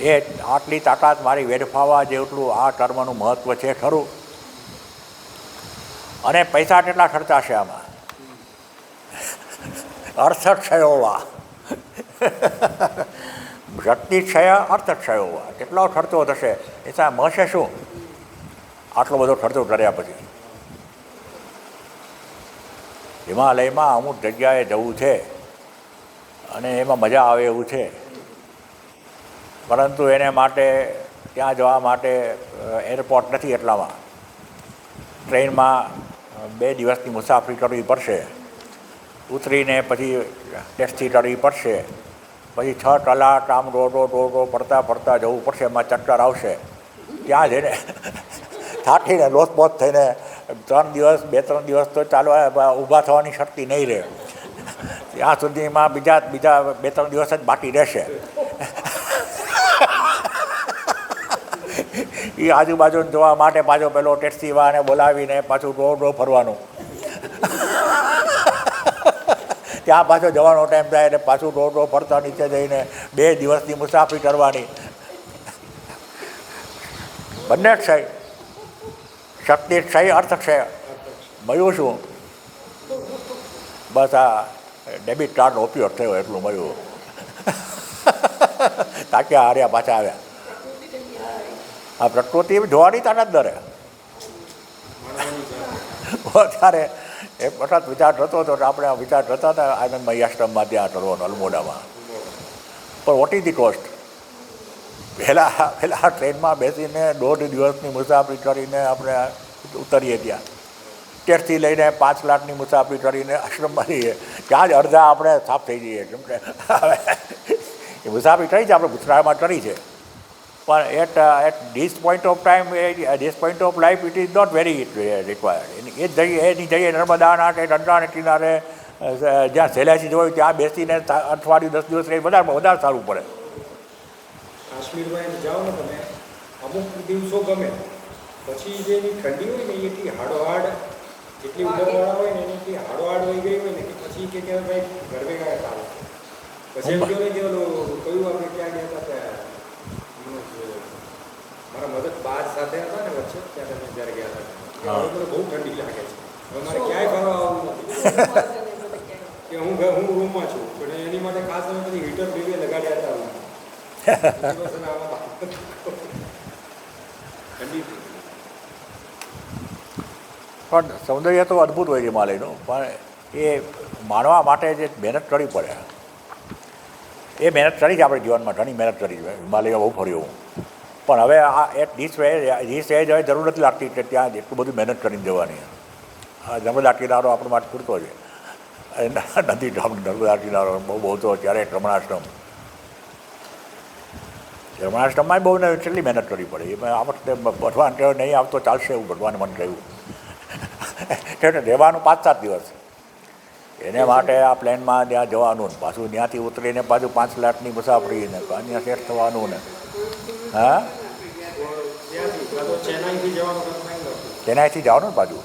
એ આટલી તાકાત મારી વેડફાવા જેટલું આ કર્મનું મહત્ત્વ છે ખરું. અને પૈસા કેટલા ખર્ચાશે આમાં? અર્થક્ષયોવા શક્તિક્ષય અર્થક્ષયોવા કેટલો ખર્ચો થશે? એ સાહેબ મળશે શું આટલો બધો ખર્ચો કર્યા પછી? હિમાલયમાં અમુક જગ્યાએ જવું છે અને એમાં મજા આવે એવું છે, પરંતુ એને માટે ત્યાં જવા માટે એરપોર્ટ નથી, એટલામાં ટ્રેનમાં 2 દિવસની મુસાફરી કરવી પડશે. ઉતરીને પછી ટેક્સી કરવી પડશે, પછી 6 કલાક આમ રોડો પડતા જવું પડશે. એમાં ચક્કર આવશે. ત્યાં જઈને થાકીને લોસપોસ થઈને 2-3 દિવસ તો ચાલવા ઊભા થવાની શક્તિ નહીં રહે. ત્યાં સુધીમાં બીજા 2-3 દિવસ જ બાકી રહેશે. એ આજુબાજુને જોવા માટે પાછો પેલો ટેક્સીવાળાને બોલાવીને પાછું રોડ ફરવાનું. ત્યાં પાછો જવાનો ટાઈમ થાય એટલે પાછું રોડ ફરતા નીચે જઈને 2 દિવસની મુસાફરી કરવાની. બંને ક્ષય, શક્તિ ક્ષય અર્થક્ષય. મળ્યું શું? બસ આ ડેબિટ કાર્ડનો ઉપયોગ થયો એટલું મળ્યું. તાક્યા હાર્યા પાછા આવ્યા. આ પ્રકૃતિ જોવાની તાકાત દરે. ત્યારે એક વખત વિચાર થતો હતો કે આપણે વિચાર થતા હતા આનંદમય આશ્રમમાં ત્યાં કરવાનો અલમોડામાં. પણ વોટ ઇઝ ધી કોસ્ટ? પહેલાં ટ્રેનમાં બેસીને 1.5 દિવસની મુસાફરી કરીને આપણે ઉતરીએ, ત્યાં ટેક્સી લઈને 5 લાખની મુસાફરી કરીને આશ્રમમાં જઈએ, ત્યાં જ અડધા આપણે સાફ થઈ જઈએ. કેમ કે એ મુસાફરી કરી છે આપણે ગુજરાતમાં કરી છે, પણ at this point of time, this point of life it is not very required. એની જઈએ નર્મદાના કે ગંગાને કિનારે જ્યાં સહેલાઈથી જોયું ત્યાં બેસીને અઠવાડિયું 10 દિવસ રહી વધારે સારું પડે. કાશ્મીરમાં જાઓ ને તમે, અમુક દિવસો ગમે, પછી જે એની ઠંડી હોય ને એટલી હાડોહાડ, એટલી ઉંમરવાળા હોય ને એની હાડોહાડ હોઈ ગઈ હોય ને કે પછી કે ભાઈ ગરબે ગયા ચાલો. પછી એમ કહ્યું કે ઓલું કયું આપણે ક્યાં ગયા હતા, મારા મદદ બાદ સાથે હતા ને વચ્ચે, ત્યાં તમે જ્યારે ગયા હતા, બહુ ઠંડી લાગે છે, હવે મારે ક્યાંય ફરવા આવવું નથી કે હું રૂમમાં છું, પણ એની માટે ખાસ અમે બધી હીટર બેબી લગાડ્યા હતા રૂમમાં. પણ સૌંદર્ય તો અદ્ભુત હોય હિમાલયનું, પણ એ માણવા માટે જે મહેનત કરવી પડે, એ મહેનત કરી છે આપણે જીવનમાં, ઘણી મહેનત કરી છે. હિમાલયમાં બહુ ફર્યો હું, પણ હવે આ એક ડીશ એજ હવે જરૂર નથી લાગતી કે ત્યાં એટલું બધું મહેનત કરીને જવાની. આ નર્મદા કિનારો આપણા માટે પૂરતો છે. નથી નર્મદા કિનારો બહુ તો ત્યારે રમણાશ્રમમાં બહુ કેટલી મહેનત કરવી પડે. એમાં આ વખતે ભગવાન કહે નહીં આવતો ચાલશે એવું ભગવાને મને કહ્યું. એટલે રહેવાનું 5-7 દિવસ એને માટે આ પ્લેનમાં ત્યાં જવાનું, પાછું ત્યાંથી ઉતરીને પાછું 5 લાખની મુસાફરી ને ત્યાં સેટ થવાનું ને. હા, ચેન્નાઈથી જવાનું ને પાછું.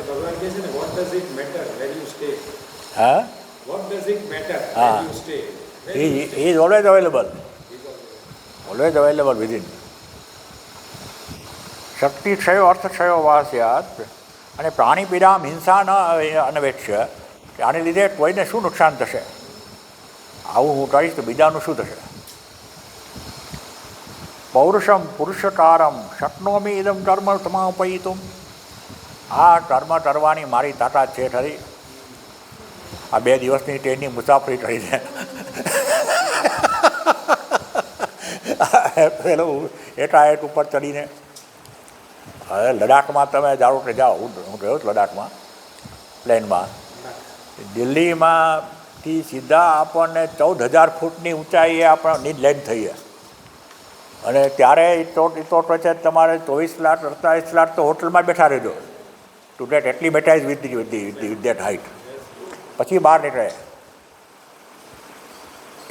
ભગવાન કહે છે ને, what does it matter where you stay? હા, What does it matter હા, where you stay? he is always available, always available within. શક્તિ ક્ષયો અર્થ ક્ષયો વાસ્યાત. અને પ્રાણી પીડા હિંસા ન અનવેક્ષ્ય, કે આને લીધે કોઈને શું નુકસાન થશે, આવું હું કહીશ તો બીજાનું શું થશે. પૌરુષમ પુરુષકારમ શક્નોમી ઇદમ કર્મ સમાપયિતુમ. આ કર્મ કરવાની મારી તાકાત છે ખરી. આ 2 દિવસની ટ્રેનની મુસાફરી કરી છે. પેલું એકાએક ઉપર ચડીને હવે લડાખમાં તમે જાઓ કે જાઓ, હું ગયો છું લડાખમાં પ્લેનમાં. દિલ્હીમાંથી સીધા આપણને 14,000 ફૂટની ઊંચાઈએ આપણને લેન્ડ થઈએ, અને ત્યારે તો છે તમારે 24 લાખ 48 લાખ તો હોટલમાં બેઠા રહેજો ટુ ગેટ એટલી વિથ દેટ હાઇટ. પછી બહાર નીકળે.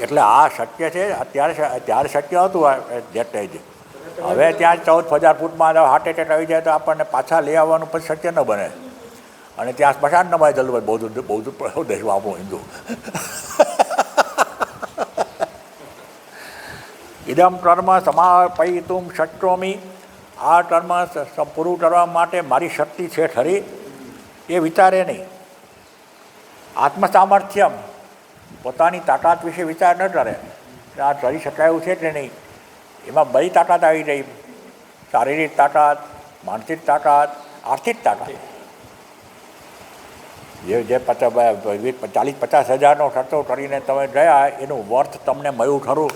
એટલે આ શક્ય છે. ત્યારે શક્ય હતું જેટ એજ. હવે ત્યાં 14,000 ફૂટમાં હાર્ટ એટેક આવી જાય તો આપણને પાછા લઈ આવવાનું પછી શક્ય ન બને. અને ત્યાં સ્મશાન ન ભાઈ જલ્દી બહુ દેશમાં આપણું હિન્દુ. ઇદમ કર્મ સમાપયિતુમ શક્નોમી. આ કર્મ પૂરું કરવા માટે મારી શક્તિ છે ખરી, એ વિચારે નહીં. આત્મસામર્થ્યમ, પોતાની તાકાત વિશે વિચાર ન કરે કે આ કરી શકાય એવું છે કે નહીં. એમાં બધી તાકાત આવી ગઈ, શારીરિક તાકાત, માનસિક તાકાત, આર્થિક તાકાત. જે 40-50 હજારનો ખર્ચો કરીને તમે ગયા, એનું વર્થ તમને મળ્યું ખરું.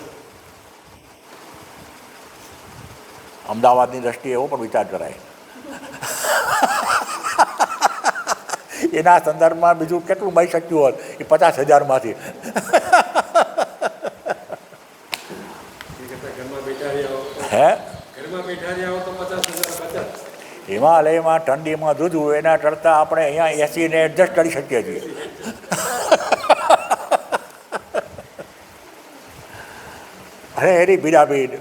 અમદાવાદની દ્રષ્ટિએ એવો પણ વિચાર કરાય. એના સંદર્ભમાં બીજું કેટલું મળી શક્યું હોત એ 50,000માંથી. હે, હિમાલયમાં ઠંડીમાં દૂધવું એના કરતાં આપણે અહીંયા એસીને એડજસ્ટ કરી શકીએ છીએ. અરે એની ભીડાભીડ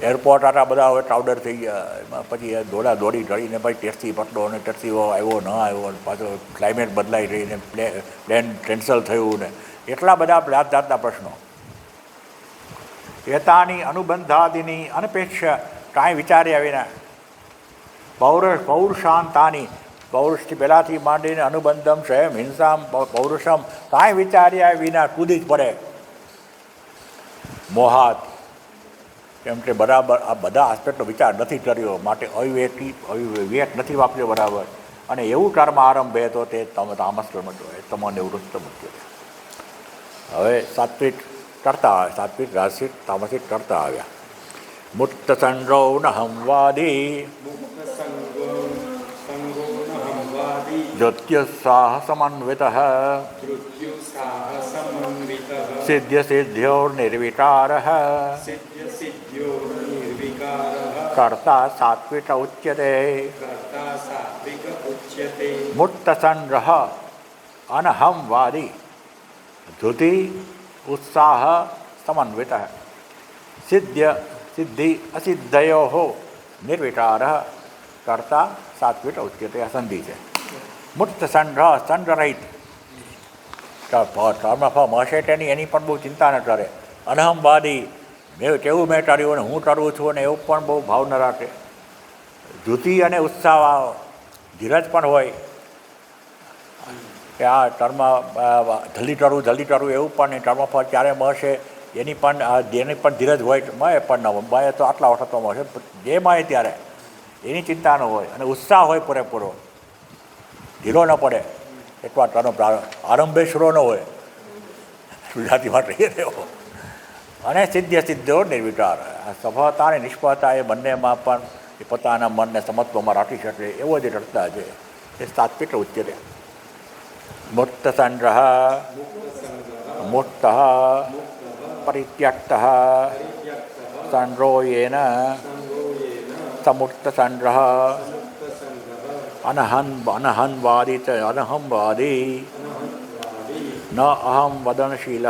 એરપોર્ટ આટલા બધા હવે ક્રાઉડર થઈ ગયા. એમાં પછી દોડી કરીને ભાઈ ટેક્સી પકડો, અને ટેક્સી આવ્યો ન આવ્યો, પાછો ક્લાઇમેટ બદલાઈ રહીને પ્લેન કેન્સલ થયું ને એટલા બધા જાતના પ્રશ્નો. એતાની અનુબંધાદિની અનપેક્ષા, કાંઈ વિચાર્યા વિના. પૌરુષાંતાની, પૌરુષથી પહેલાંથી માંડીને અનુબંધમ છે હિંસામ પૌરુષમ, કાંઈ વિચાર્યા વિના કૂદી જ પડે. મોહાત, કેમ કે બરાબર આ બધા આસ્પેક્ટનો વિચાર નથી કર્યો, માટે અવિવેક નથી વાપર્યો બરાબર. અને એવું કર્મ આરંભે તો તે તામસ કર્મ કહેવાય, તમને વૃત્ત મૂક્યો. હવે સાત્વિક કરતા આવે, સાત્વિક રાજસિક તામસિક કરતા આવ્યા. મુક્ત સંગો ન હંવાદી જ્યોત્યુત્સાહ સમન્વિત સિદ્ધ સિદ્ધ્યો નિર્વિકાર કર્તા સાત્વિક ઉચ્યતે. મુક્ત સંગ્રહ અનહંવાદી ધૃતિ ઉત્સાહ સમન્વિત સિદ્ધિ અસિદ્ધયો નિર્વિકાર કર્તા સાત્વિક ઉચ્યતે. સંધિ છે. મુક્ત સંગ્રહ, સંગ્રહિત, કર્મફળ મળશે તેની એની પણ બહુ ચિંતા ન કરે. અનહમવાદી, કેવું મેં કર્યું ને હું કરું છું ને એવું પણ બહુ ભાવ ન રાખે. ધૃતિ અને ઉત્સાહ, ધીરજ પણ હોય કે આ કર્મ જલ્દી કરું એવું પણ નહીં. કર્મફળ ક્યારે મળશે એની પણ ધીરજ હોય મળે પણ ન હોય મળે તો આટલા વખતમાં છે જે મળે ત્યારે એની ચિંતા ન હોય અને ઉત્સાહ હોય પૂરેપૂરો, ઢીલો ન પડે એટલો આટલાનો આરંભે શુરો ન હોય ગુજરાતી માટે એ રહેવો. અને સિદ્ધો નિર્વિકાર, સફળતા અને નિષ્ફળતા એ બંનેમાં પણ એ પોતાના મનને સમત્વમાં રાખી શકે એવો જે રડતા છે એ સાત્વિક ઉચ્યતે. મુક્ત સંગ્રહ મુક્ત પરિત્યક્ત સંગ્રહેન સમુક્ત સંગ્રહ અનહંવાદી ન અહમ વદનશીલ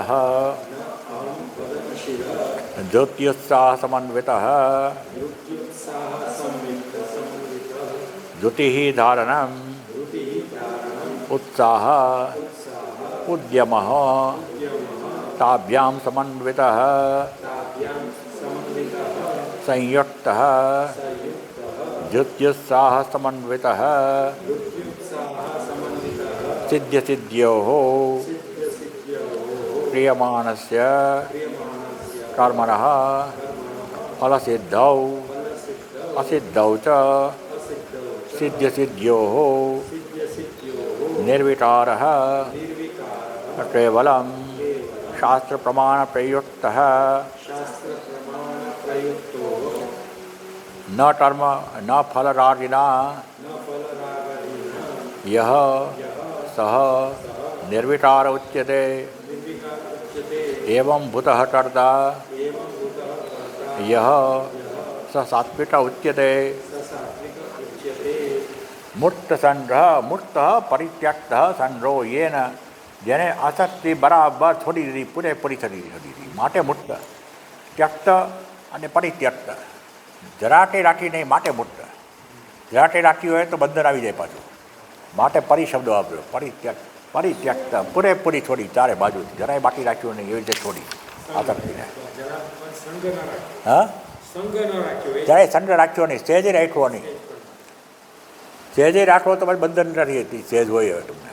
જ્યોત્યુત્સાહ સમન્વિત જ્યોતિ ધારણમ ઉત્સાહ ઉદ્યમ તાભ્યામ સમન્વિત સંયુક્ત જ્યોત્યુત્સાહ સમન્વિત સિદ્ધ્યો ક્રિયમાણસ્ય કર્મણ ફલસિદ્ધૌ અસિદ્ધૌ ચ સિદ્ધ્યો નિર્વિકાર કેવલમ શાસ્ત્ર પ્રમાણ પ્રયુક્ત ન કર્મ ન ફલરાગિના યહ સહ નિર્વિકાર ઉચ્યતે એવં ભૂતઃ કર્તા યહ સ સાત્વિક ઉચ્યતે. મુક્ત સંગ્રહ મુક્ત પરિત્યક્ત સંગ્રહો યેન, જેને આસક્તિ બરાબર છોડી દીધી, પૂરેપૂરી છોડી દીધી માટે મુક્ત. ત્યક્ત અને પરિત્યક્ત, જરાટે રાખી નહીં માટે મુક્ત. જરાટે રાખ્યું હોય તો બંધન આવી જાય પાછું, માટે પરિશબ્દો આપ્યો. પરિત્યક્ત પૂરેપૂરી છોડી, ચારે બાજુથી જરાય બાકી રાખ્યું નહીં એવી રીતે છોડી આસક્તિને. હા, જરાય સંગ રાખ્યો નહીં, સહેજે રાખ્યો નહીં. સહેજે રાખો તો પછી બંધન નથી હતી, સહેજ હોય હવે તમને.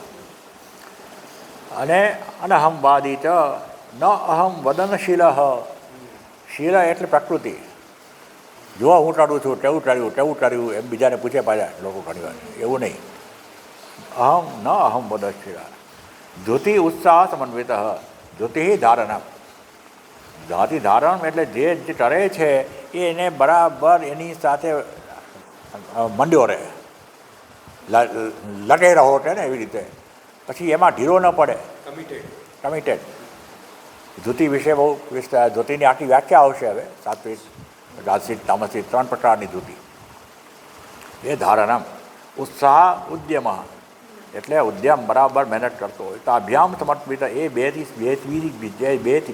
અને અનહમવાદી ચ ન અહમ વદનશીલ. શીલ એટલે પ્રકૃતિ. જો હું ટળું છું, તેવું ટળ્યું એમ બીજાને પૂછે પાછા લોકો ઘણી વાર, એવું નહીં. અહમ ન અહમ વદનશીલ. ધૃતિ ઉત્સાહ સમન્વિત. ધૃતિ ધારણ. ધાતિ ધારણ એટલે જે ટળે છે એને બરાબર એની સાથે મંડ્યો રહે, લટે રહો છે ને એવી રીતે. પછી એમાં ઢીલો ન પડે, કમિટેડ. ધૃતિ વિશે બહુ વિસ્તાર, ધૃતિની આખી વ્યાખ્યા આવશે હવે. સાત્વિક, રાજસિક, તામસિક 3 પ્રકારની ધૃતિ. એ ધારણમ. ઉત્સાહ ઉદ્યમ એટલે ઉદ્યમ બરાબર મહેનત કરતો હોય તો અભ્યામ સમર્પિત. એ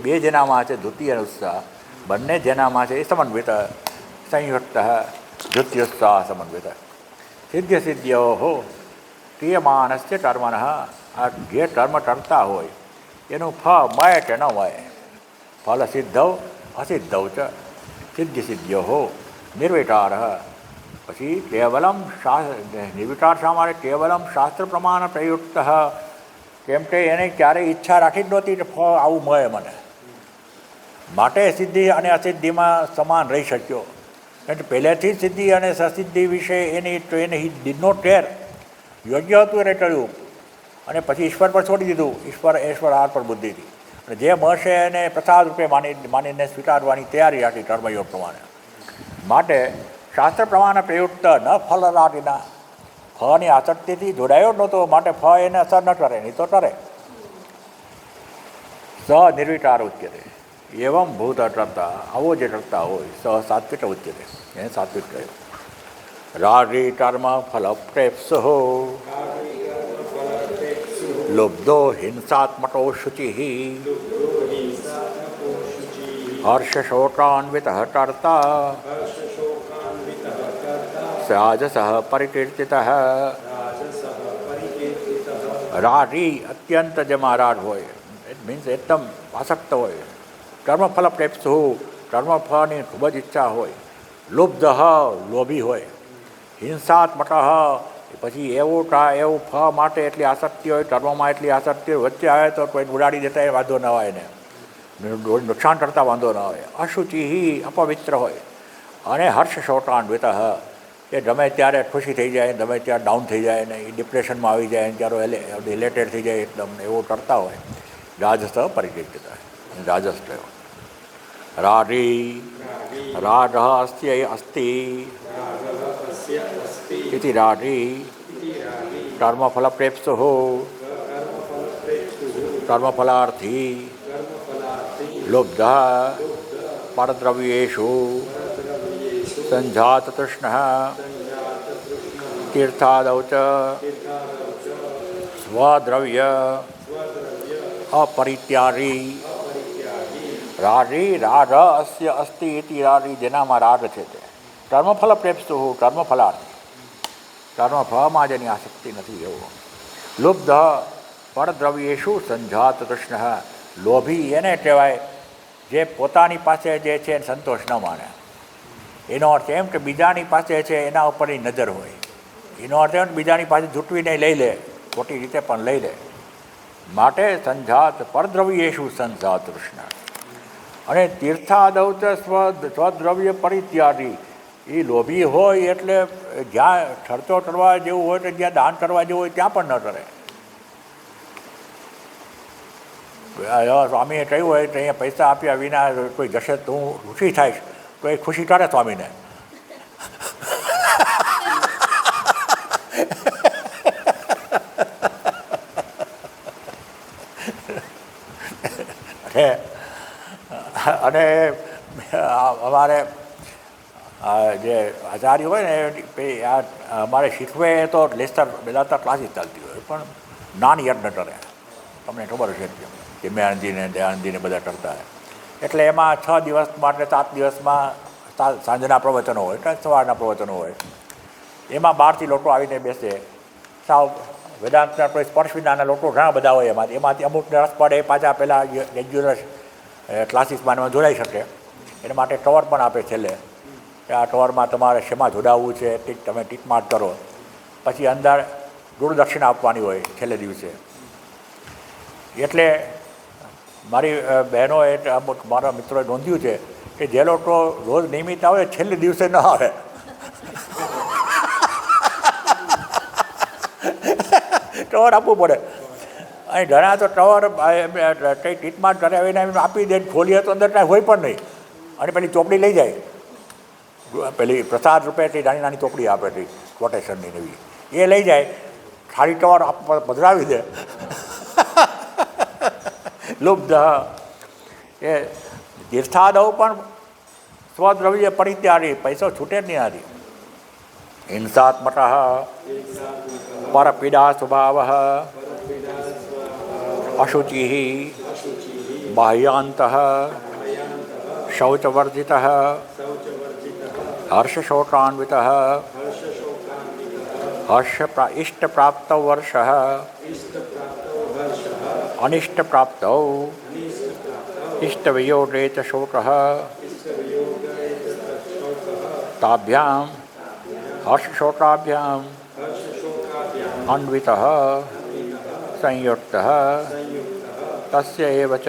બે જેનામાં છે ધૃતિ અને ઉત્સાહ, બંને જેનામાં છે એ સમન્વિત સંયુક્ત ધૃત્યુત્સાહ સમન્વિત. સિદ્ધ્યો ક્રિયમાણસ્ય કર્મણ. આ જે કર્મ કરતા હોય એનું ફળ મળે કે ન મળે, ફલ સિદ્ધૌ અસિદ્ધૌ ચ સિદ્ધ્યો નિર્વિકાર. પછી કેવલમ નિર્વિકાર શા માટે? કેવલમ શાસ્ત્ર પ્રમાણ પ્રયુક્ત. કેમ કે એને ક્યારેય ઈચ્છા રાખી જ નહોતી કે ફળ આવું મળે મને, માટે સિદ્ધિ અને અસિદ્ધિમાં સમાન રહી શક્યો. કારણ કે પહેલેથી જ સિદ્ધિ અને સસિદ્ધિ વિશે એને ડીડ નોટ કેર. યોગ્ય હતું એને કર્યું અને પછી ઈશ્વર પર છોડી દીધું. ઈશ્વર આર પર બુદ્ધિથી અને જે મળશે એને પ્રસાદ રૂપે માનીને સ્વીકારવાની તૈયારી રાખી કર્મયોગ પ્રમાણે. માટે શાસ્ત્ર પ્રમાણે પ્રયુક્ત ન ફલરાગિના. ફળની આસક્તિથી જોડાયો જ નહોતો, માટે ફળ એને અસર ન કરે, નહીં તો કરે. સ નિર્વિકાર ઉચ્યતે. એવમ ભૂત કરતા, આવો જે કરતા હોય સ સાત્વિક ઉચ્યતે, એને સાત્વિક કહે. રાગી કર્મ ફલ પ્રેપ્સો લુબ્ધો હિંસાત્મકો શુચિ હર્ષશોકાન્વિત કર્તા રાજસ પરિકીર્તિત. રાગી અત્યંત જેમાં રાગ હોય, ઇટ મીન્સ એકદમ આસક્ત હોય. કર્મફલ પ્રેપ્સુ, કર્મફળની ખૂબ જ ઈચ્છા હોય. લુબ્ધ લોભી હોય. હિંસાત્મક પછી એવું ફળ માટે એટલી આસક્તિ હોય, કર્મમાં એટલી આસક્તિ હોય, વચ્ચે આવે તો કોઈ ઉડાડી દેતા એ વાંધો ન હોય એને. નુકસાન કરતાં વાંધો ન આવે. અશુચિ અપવિત્ર હોય. અને હર્ષ શોટાન્વિત એ ગમે ત્યારે ખુશી થઈ જાય, ગમે ત્યારે ડાઉન થઈ જાય ને એ ડિપ્રેશનમાં આવી જાય ને ત્યારે રિલેટેડ થઈ જાય એકદમ એવું કરતા હોય. રાજસ પરિચિત રાજસ થયો. રાગી રાગ અસ્તિ इति रागी कर्मफलप्रेप्सुः कर्मफलार्थी लुब्धः परद्रव्येषु संजाततृष्णः तीर्थादौ च स्वद्रव्य अपरित्यागी रागी राग अस्य अस्ति इति रागी જેનામાં રાગ છે તે કર્મફલપ્રેપ્સુઃ કર્મફલાર્થી કર્મફળમાં જેની આસક્તિ નથી એવો. લુબ્ધ પરદ્રવ્યેષુ સંજાત તૃષ્ણ લોભી એને કહેવાય જે પોતાની પાસે જે છે સંતોષ ન માને. એનો અર્થ એમ કે બીજાની પાસે છે એના ઉપરની નજર હોય. એનો અર્થ એમ કે બીજાની પાસે જૂટવીને લઈ લે, ખોટી રીતે પણ લઈ લે. માટે સંજાત પરદ્રવ્યેષુ સંજાત તૃષ્ણ. અને તીર્થાદૌ સ્વદ્રવ્ય પરિત્યાગી એ લોભી હોય એટલે જ્યાં ખર્ચો કરવા જેવું હોય તો જ્યાં દાન કરવા જેવું હોય ત્યાં પણ ન કરે. સ્વામીએ કહ્યું હોય તો અહીંયા પૈસા આપ્યા વિના કોઈ જશે તો હું ખુશી થઈશ, તો એ ખુશી કરે સ્વામીને. અને અમારે જે આચાર્ય હોય ને અમારે શીખવે તો લેસ્ટર બેદાતા ક્લાસીસ ચાલતી હોય પણ જ્ઞાન યજ્ઞ કરે. તમને ખબર હશે કે મેહાનજીને દયાનંદજીને બધા કરતા હોય. એટલે એમાં 6 દિવસ માટે 7 દિવસમાં સાંજના પ્રવચનો હોય કે સવારના પ્રવચનો હોય. એમાં બહારથી લોકો આવીને બેસે. સાવ વેદાંતના કોઈ સ્પર્શ વિનાના લોકો ઘણા બધા હોય. એમાંથી અમુકને રસ પડે પાછા પહેલાં રેગ્યુલર ક્લાસીસમાં જોડાઈ શકે. એના માટે કવર પણ આપે છેલ્લે કે આ કવરમાં તમારે શેમાં જોડાવવું છે તમે ટીક માર્ક કરો. પછી અંદર ગુરુદક્ષિણા આપવાની હોય છેલ્લે દિવસે. એટલે મારી બહેનોએ અમુક મારા મિત્રોએ નોંધ્યું છે કે જે લોકો રોજ નિયમિત આવે છેલ્લે દિવસે ન આવે. કવર આપવું પડે. અહીં ઘણા તો કવર કંઈ ટીક માર્ક કરાવીને આપી દે, ખોલીએ તો અંદર કાંઈ હોય પણ નહીં. અને પેલી ચોપડી લઈ જાય, પેલી પ્રસાદ રૂપે નાની નાની ચોપડી આપે હતી કોટેશનની નવી, એ લઈ જાય, ખાલી કવર પધરાવી દે. લુબ્ધ એ તીર્થાદૌ પણ સ્વદ્રવ્ય પરિત્યાગી, પૈસો છૂટે જ નહીં નથી. હિંસાત્મક પરપીડા સ્વભાવ અશુચિ બાહ્યાંત શૌચવર્જિત હર્ષશોકાન્વિત ઇષ્ટપ્રાપ્ત વર્ષ અનિષ્ટપ્રાપ્ત ઇષ્ટવિયોગે ચ શોક તાભ્યામ હર્ષશોકાભ્યામ અન્વિત સંયુક્ત તસ્ય એવ ચ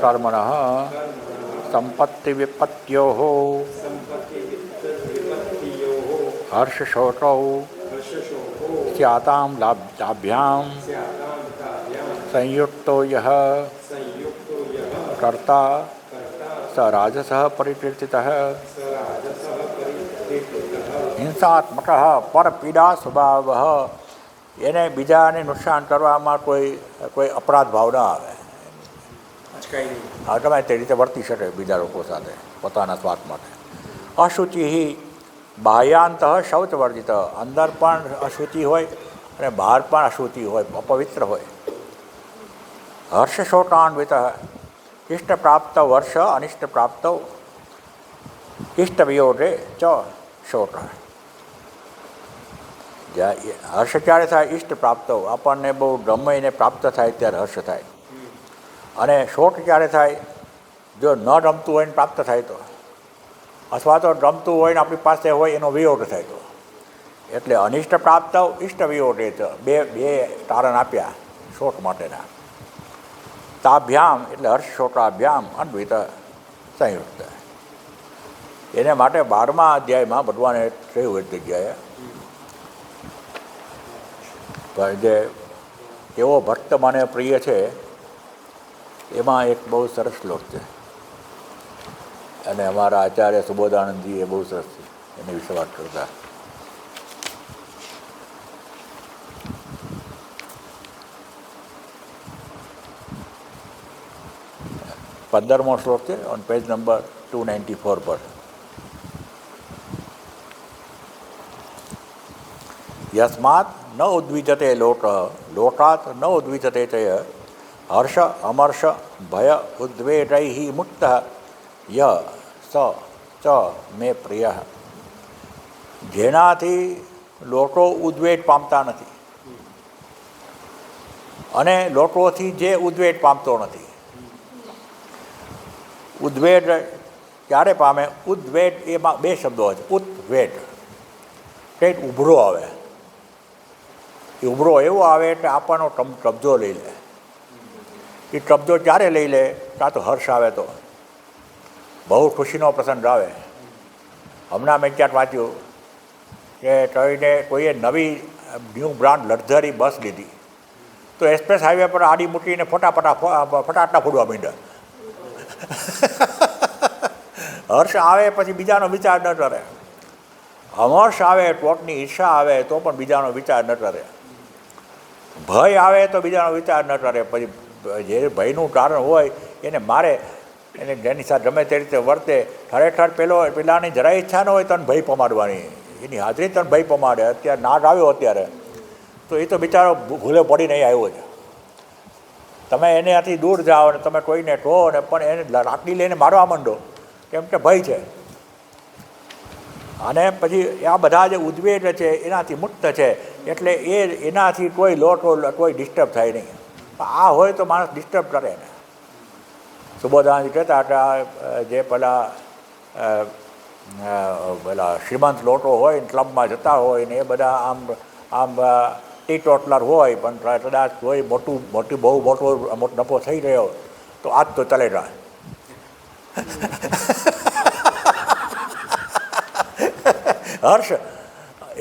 કર્મણઃ સંપત્તિ વિપત્ત્યોઃ હર્ષશોકૌ સ્યાતામ લાભ્યામ સંયુક્તો યઃ કર્તા સ રાજસઃ પરિકીર્તિતઃ. હિંસાત્મક પરપીડા સ્વભાવ, એને બીજાને નુકસાન કરવામાં કોઈ અપરાધ ભાવ ન આવે. ગમે તે રીતે વર્તી શકે બીજા લોકો સાથે પોતાના સ્વાર્થ માટે. અશુચિ બાહ્યાંત શૌચવર્જિત, અંદર પણ અશુચિ હોય અને બહાર પણ અશુચિ હોય, અપવિત્ર હોય. હર્ષશોકાન્વિત ઇષ્ટપ્રાપ્ત વર્ષ અનિષ્ટપ્રાપ્ત ઇષ્ટવિયોગે ચ શોક. હર્ષ ક્યારે થાય? ઇષ્ટ પ્રાપ્ત, આપણને બહુ ગમે એને પ્રાપ્ત થાય ત્યારે હર્ષ થાય. અને શોક ક્યારે થાય? જો ન ગમતું હોય ને પ્રાપ્ત થાય તો, અથવા તો ગમતું હોય ને આપણી પાસે હોય એનો વિયોગ થાય તો. એટલે અનિષ્ટ પ્રાપ્ત ઇષ્ટ વિયોગે છે, બે કારણ આપ્યા શોક માટેના. તાભ્યામ એટલે હર્ષશોકાભ્યામ અન્વિત સંયુક્ત. એને માટે 12મા અધ્યાયમાં ભગવાને કહ્યું એક જગ્યાએ જે કેવો ભક્ત મને પ્રિય છે એમાં એક બહુ સરસ શ્લોક છે અને અમારા આચાર્ય સુબોધાનંદજી એ બહુ સરસ એની વિશે વાત કરતા. 15મો શ્લોક છે ઓન પેજ નંબર 294 પર. યસ્માત ન ઉદ્વિજતે લોકાત ન ઉદ્વિજતે ચય હર્ષ અમર્ષ ભય ઉદ્વેગૈઃ મુક્ત ય સ ચ મે પ્રિય. જેનાથી લોકો ઉદ્વેગ પામતા નથી અને લોકોથી જે ઉદ્વેગ પામતો નથી. ઉદ્વેગ ક્યારે પામે? ઉદ્વેગ એમાં બે શબ્દો છે. ઉદ્વેગ કંઈક ઉભરો આવે, એ ઉભરો એવો આવે એટલે આપણનો કબજો લઈ લે. એ કબજો ક્યારે લઈ લે? કાં તો હર્ષ આવે તો, બહુ ખુશીનો પ્રસંગ આવે. હમણાં મેં ક્યાંક વાંચ્યું કે કોઈએ નવી ન્યૂ બ્રાન્ડ લક્ઝરી બસ લીધી તો એક્સપ્રેસ હાઈવે પર આડી મૂકીને ફટાકડા ફોડવા માંડ્યા. હર્ષ આવે પછી બીજાનો વિચાર ન કરે, અમર્ષ આવે કોકની ઈર્ષા આવે તો પણ બીજાનો વિચાર ન કરે, ભય આવે તો બીજાનો વિચાર ન કરે. પછી જે ભયનું કારણ હોય એને મારે, એને જેની સાથે ગમે તે રીતે વર્તે. ખરેખર પેલાની જરાય ઈચ્છા ન હોય તને ભય પમાડવાની, એની હાજરી તને ભય પમાડે. અત્યારે નાગ આવ્યો અત્યારે તો એ તો બિચારો ભૂલે પડી નહીં આવ્યો છે. તમે એનાથી દૂર જાઓ ને તમે કોઈને કહો ને પણ એને લાકડી લઈને મારવા માંડો કેમ કે ભય છે. અને પછી આ બધા જે ઉદ્વેગ છે એનાથી મુક્ત છે એટલે એનાથી કોઈ કોઈ ડિસ્ટર્બ થાય નહીં. આ હોય તો માણસ ડિસ્ટર્બ કરે ને. સુબોધાનંદ કહેતા કે જે પેલા શ્રીમંત લોકો હોય ને ક્લબમાં જતા હોય ને એ બધા આમ ટીટોટલર હોય પણ કદાચ કોઈ બહુ મોટો નફો થઈ રહ્યો તો આજ તો ચાલે જાય. હર્ષ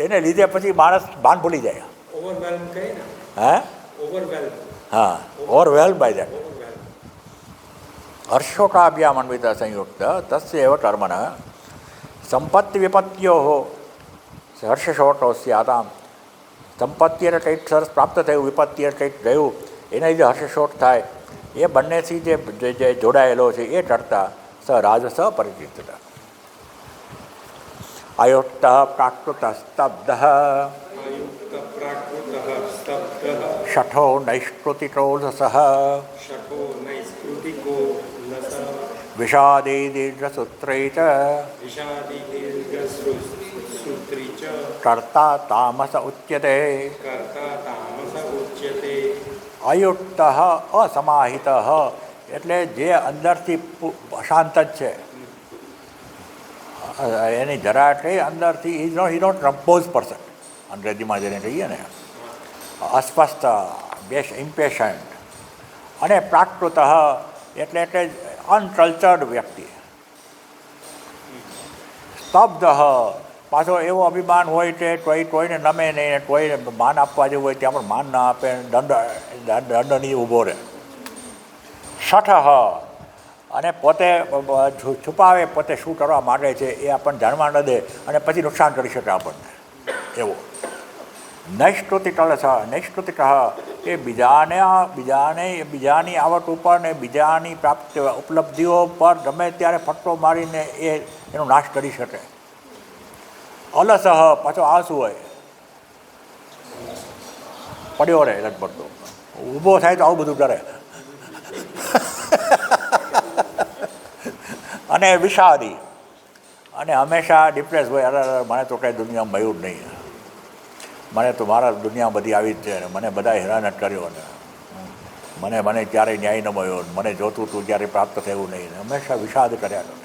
એને લીધે પછી માણસ ભાન ભૂલી જાય. હે હા, ઓવરવેલ્મ બાય દેટ. હર્ષોકાભ્યામન્વિત સંયુક્ત તસ્ય એવ કર્મણ સંપત્તિ વિપત્તિઓ હર્ષશોકો સ્યાતામ. સંપત્તિ એટલે કંઈક સરસ પ્રાપ્ત થયું, વિપત્તિ એટલે કંઈક ગયું, એને લીધે હર્ષશોક થાય. એ બંનેથી જે જોડાયેલો છે એ કરતા સ રાજસ પરિચિતતા. અયુક્ત પ્રાકૃત સ્તબ્ધ શઠો નૈષ્કૃતિકોલસઃ વિષાદી દીર્ઘસૂત્રૈ ચ કર્તા તામસ ઉચ્યતે. અયુક્ત અસમાહિત એટલે જે અંદરથી અશાંત જ છે, એની જરા કઈ અંદરથી હી નોટ કમ્પોઝ પર્સન, અંગ્રેજીમાં જેને કહીએ ને, અસ્પષ્ટ, ઇમ્પેશન્ટ. અને પ્રાકૃત એટલે કે અનકલ્ચર્ડ વ્યક્તિ. સ્તબ્ધ પાછો એવો અભિમાન હોય કે કોઈને નમે નહીં, કોઈને માન આપવા જેવું હોય ત્યાં પણ માન ના આપે, દંડની ઊભો રહે. શઠ અને પોતે છુપાવે પોતે શું કરવા માગે છે એ આપણને જાણવા ન દે અને પછી નુકસાન કરી શકે આપણને એવો. નૈષ્કૃતિક નૈષ્કૃતિક એ બીજાની આવક ઉપર ને બીજાની પ્રાપ્ત ઉપલબ્ધિઓ પર ગમે ત્યારે ફટકો મારીને એનો નાશ કરી શકે. અલસહ પાછો આળસુ હોય, પડ્યો રહે લગભગ તો, ઊભો થાય તો આવું બધું કરે. અને વિષાદી અને હંમેશા ડિપ્રેસ હોય. અરે મને તો કંઈ દુનિયામાં મળ્યું જ નહીં, મને તો મારા દુનિયા બધી આવી જ છે ને મને બધા હેરાન જ કર્યો ને મને ક્યારેય ન્યાય ન મળ્યો, મને જોતું હતું ક્યારેય પ્રાપ્ત થયું નહીં ને હંમેશા વિષાદ કર્યા કરે.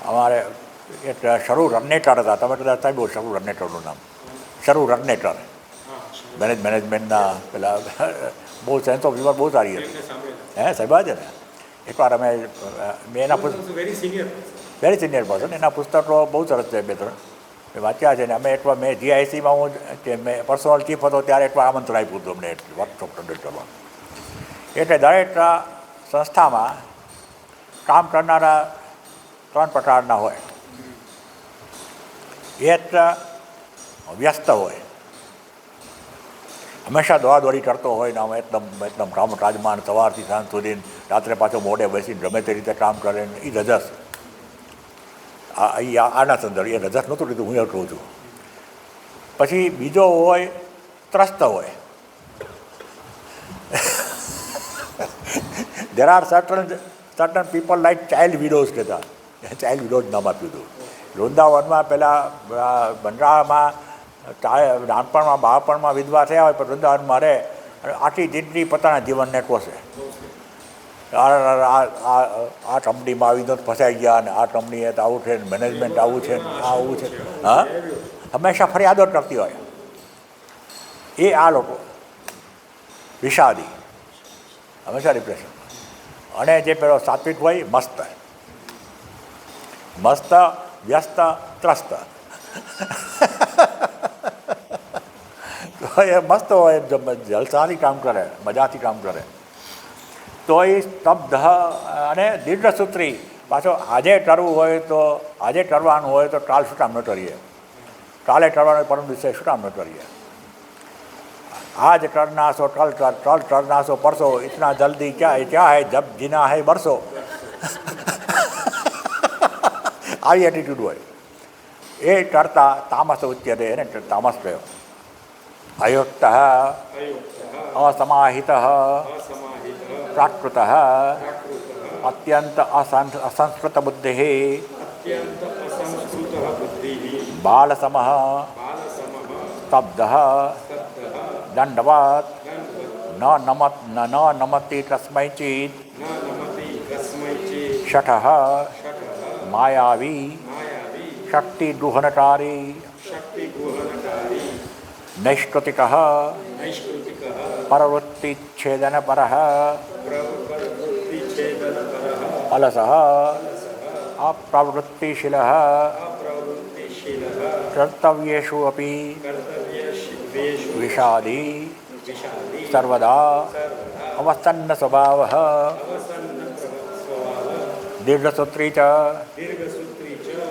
અમારે એક શરૂ રન્નેટર હતા, તમે કદાચ સાહેબ શરૂ રન્નેટરનું નામ, શરૂ રન્નેટર મેનેજમેન્ટના પેલા બહુ સેન્સ ઓફ હ્યુમર બહુ સારી હતી. એમને સાંભળેલા. હે સાહેબ છે ને એકવાર મેં એના very senior. Very senior person એના પુસ્તકો બહુ સરસ છે 2-3 મેં વાંચ્યા છે ને અમે એકવાર મેં GIC-માં હું કે મેં પર્સનલ ચીફ હતો ત્યારે એકવાર આમંત્રણ આપ્યું હતું અમને વર્કશોપ કન્ડક્ટ કરવા. એટલે દરેક સંસ્થામાં કામ કરનારા 3 પ્રકારના હોય. એક વ્યસ્ત હોય, હંમેશા દોડાદોડી કરતો હોય ને આમ એકદમ કામકાજમાં સવારથી સાંજ સુધી રાત્રે પાછો મોડે બેસીને ગમે તે રીતે કામ કરે ને એ રજસ. આના સંદર્ભ એ રજસ નહોતું લીધું, હું એવું કહું છું. પછી બીજો હોય ત્રસ્ત હોય. There are certain people like child widows કહેતા, ચાઇલ્ડ વિડોઝ નામ આપ્યું હતું. વૃંદાવનમાં પહેલાં બંગાળમાં નાનપણમાં બાળપણમાં વિધવા થયા હોય પણ વૃંદાવનમાં રહે અને આખી જિંદગી પોતાના જીવનને કોસે. આ કંપનીમાં આવીને ફસાઈ ગયા ને આ કંપનીએ તો આવું છે ને મેનેજમેન્ટ આવું છે ને આવું છે. હા, હંમેશા ફરિયાદો કરતી હોય એ આ લોકો વિષાદી, હંમેશા ડિપ્રેશન. અને જે પેલો સાત્વિક હોય મસ્ત, વ્યસ્ત, ત્રસ્ત. તો એ મસ્ત હોય, જલસાથી કામ કરે, મજાથી કામ કરે. તો એ સ્તબ્ધ અને દીર્ઘસૂત્રી. પાછો આજે કરવું હોય તો આજે કરવાનું હોય તો કાલ શું કામ ન કરીએ, કાલે કરવાનું પરમ દિવસે શું કામ ન કરીએ. आज करना सो कल करना सो परसों, इतना जल्दी क्या है जब जीना है बरसों. આવી એટીટ્યુડ હોય એ કરતા તામસ ઉચ્યતે, એને તામસ કહ્યો. અયુક્ત, અસમાહિત, પ્રાકૃત, અત્યંત અસંસ્કૃત બુદ્ધિ, બાલસમ, સ્તબ્ધ, દંડવત, ન નમતિ તસ્મૈચિત, શઠ, માયાવી, શક્તિ ગૃહનકારી, નૈષ્કૃતિક, પરવૃત્તિચ્છેદન પર, અલસ, અપ્રવૃત્તિશીલ, કર્તવ્યેષુ અપી વિષાદી, સર્વદા અવસન્ન સ્વભાવ, દીર્ઘસૂત્રી ચ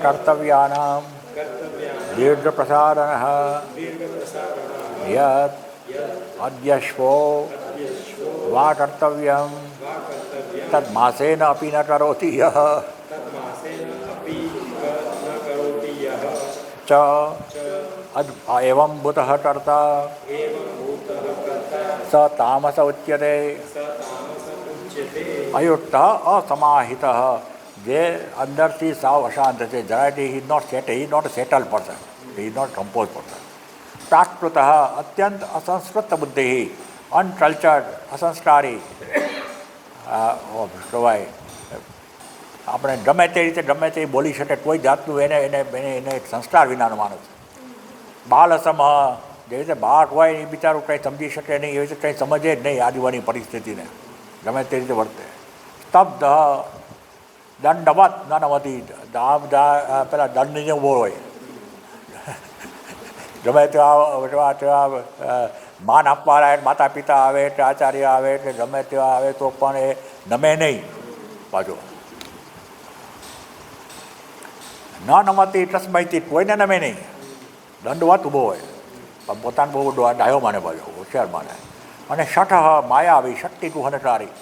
કર્તવ્યાનાં દીર્ઘપ્રસારણ, યત અદ્યશ્વો વા કર્તવ્યમ તદ્માસેન અપી ન કરોતિ યઃ ચ એવં ભૂતઃ કર્તા સ તામસ ઉચ્યતે. અયુક્ત, અસમાહિત, જે અંદરથી સાવ અશાંત છે, જરાય he is not settle person, he is not compose person. પ્રાકૃત, અત્યંત અસંસ્કૃત બુદ્ધિ, અનકલ્ચર્ડ, અસંસ્કારી. કહેવાય આપણે ગમે તે રીતે ગમે તે બોલી શકે, કોઈ જાતનું એને સંસ્કાર વિનાનો માણસ. બાલસમ, જે રીતે બાળક હોય એ બિચારું કંઈ સમજી શકે નહીં, એવી રીતે કંઈ સમજે જ નહીં આજુબાજુની પરિસ્થિતિને, ગમે તે રીતે વર્તે. સ્તબ્ધ, દંડવત, નનવતી, પેલા દંડની જેવું બોલ હોય. ગમે તેવા માન આપવા આવે, માતા પિતા આવે એટલે આચાર્ય આવે એટલે ગમે તેવા આવે તો પણ એ નમે નહીં. પાછો ન નમતી તસ્મૈથી, કોઈને નમે નહીં. દંડવત ઊભો હોય પણ પોતાને બહુ ડાયો માને, પાછો હોશિયાર માને. અને શઠ, માયાવી, શક્તિ ગુહનકારી,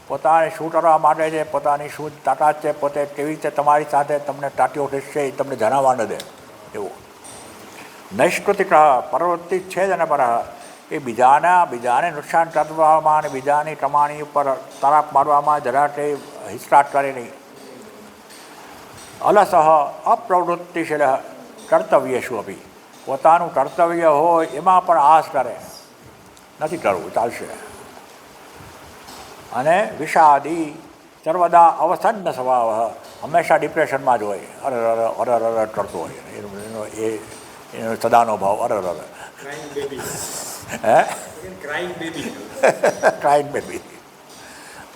પોતાને શું કરવા માટે છે, પોતાની શું તાકાત છે, પોતે કેવી રીતે તમારી સાથે તમને ટાંટીઓ ખેંચશે એ તમને જણાવવા ન દે એવું. નૈષ્કૃતિક, પ્રવૃત્તિ છે જ અને પર, એ બીજાને નુકસાન કરવામાં અને બીજાની કમાણી ઉપર તરાપ મારવામાં જરા કંઈ હિચકાટ કરે નહીં. અલસ, અપ્રવૃત્તિશીલ, કર્તવ્યેષુ અપી, પોતાનું કર્તવ્ય હોય એમાં પણ આશ કરે, નથી કરવું ચાલશે. અને વિષાદી, સર્વદા અવસન્ન સ્વભાવ, હંમેશા ડિપ્રેશનમાં જ હોય, અરર કરતો હોય, એનો સદાનો ભાવ અરર. ક્રાઇમ બેબી હે ક્રાઇમ બેબી ક્રાઇમ બેબી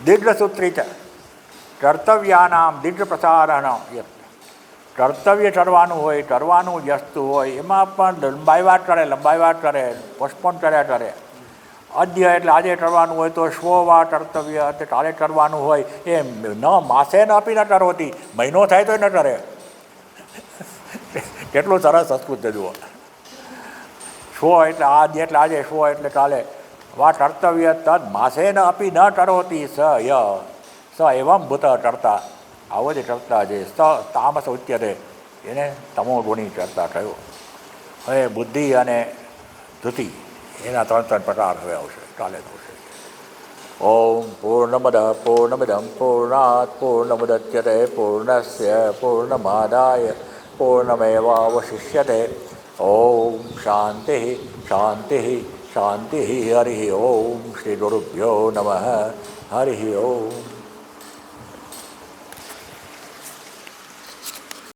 દીર્ઘસૂત્રી છે કર્તવ્યાનામ દીર્ઘ પ્રસારણ કર્તવ્ય ટરવાનું હોય ટરવાનું વ્યસ્ત હોય એમાં પણ લંબાઈ કરે પોસ્ટપોન કર્યા કરે અદ્ય એટલે આજે ટરવાનું હોય તો સ્વવા કર્તવ્ય એટલે કાલે ટરવાનું હોય એમ ન માસે ન આપી ન ટરવતી મહિનો થાય તો ન ટરે કેટલું સરસ સંસ્કૃત જુઓ સ્વ એટલે આદ્ય એટલે આજે સ્વ એટલે કાલે વા કર્તવ્ય તદ માસે ન આપી ન ટરોતી સ એવમ ભૂત ટરતા આવો જ ટરતા જે સ તામસ ઉચ્યતે એને તમો ગુણી ટરતા થયો. હવે બુદ્ધિ અને ધૃતિ એના ત્રણ પ્રકાર હવે આવશે કાલે થશે. ઓમ પૂર્ણમદ પૂર્ણમિદં પૂર્ણાત પૂર્ણમુદચ્યતે પૂર્ણસ્ય પૂર્ણમાદાય પૂર્ણમેવાવશિષ્યતે. ઓમ શાંતિ શાંતિ શાંતિ. હરિ ઓમ શ્રી ગુરુભ્યો નમઃ. હરિ ઓમ.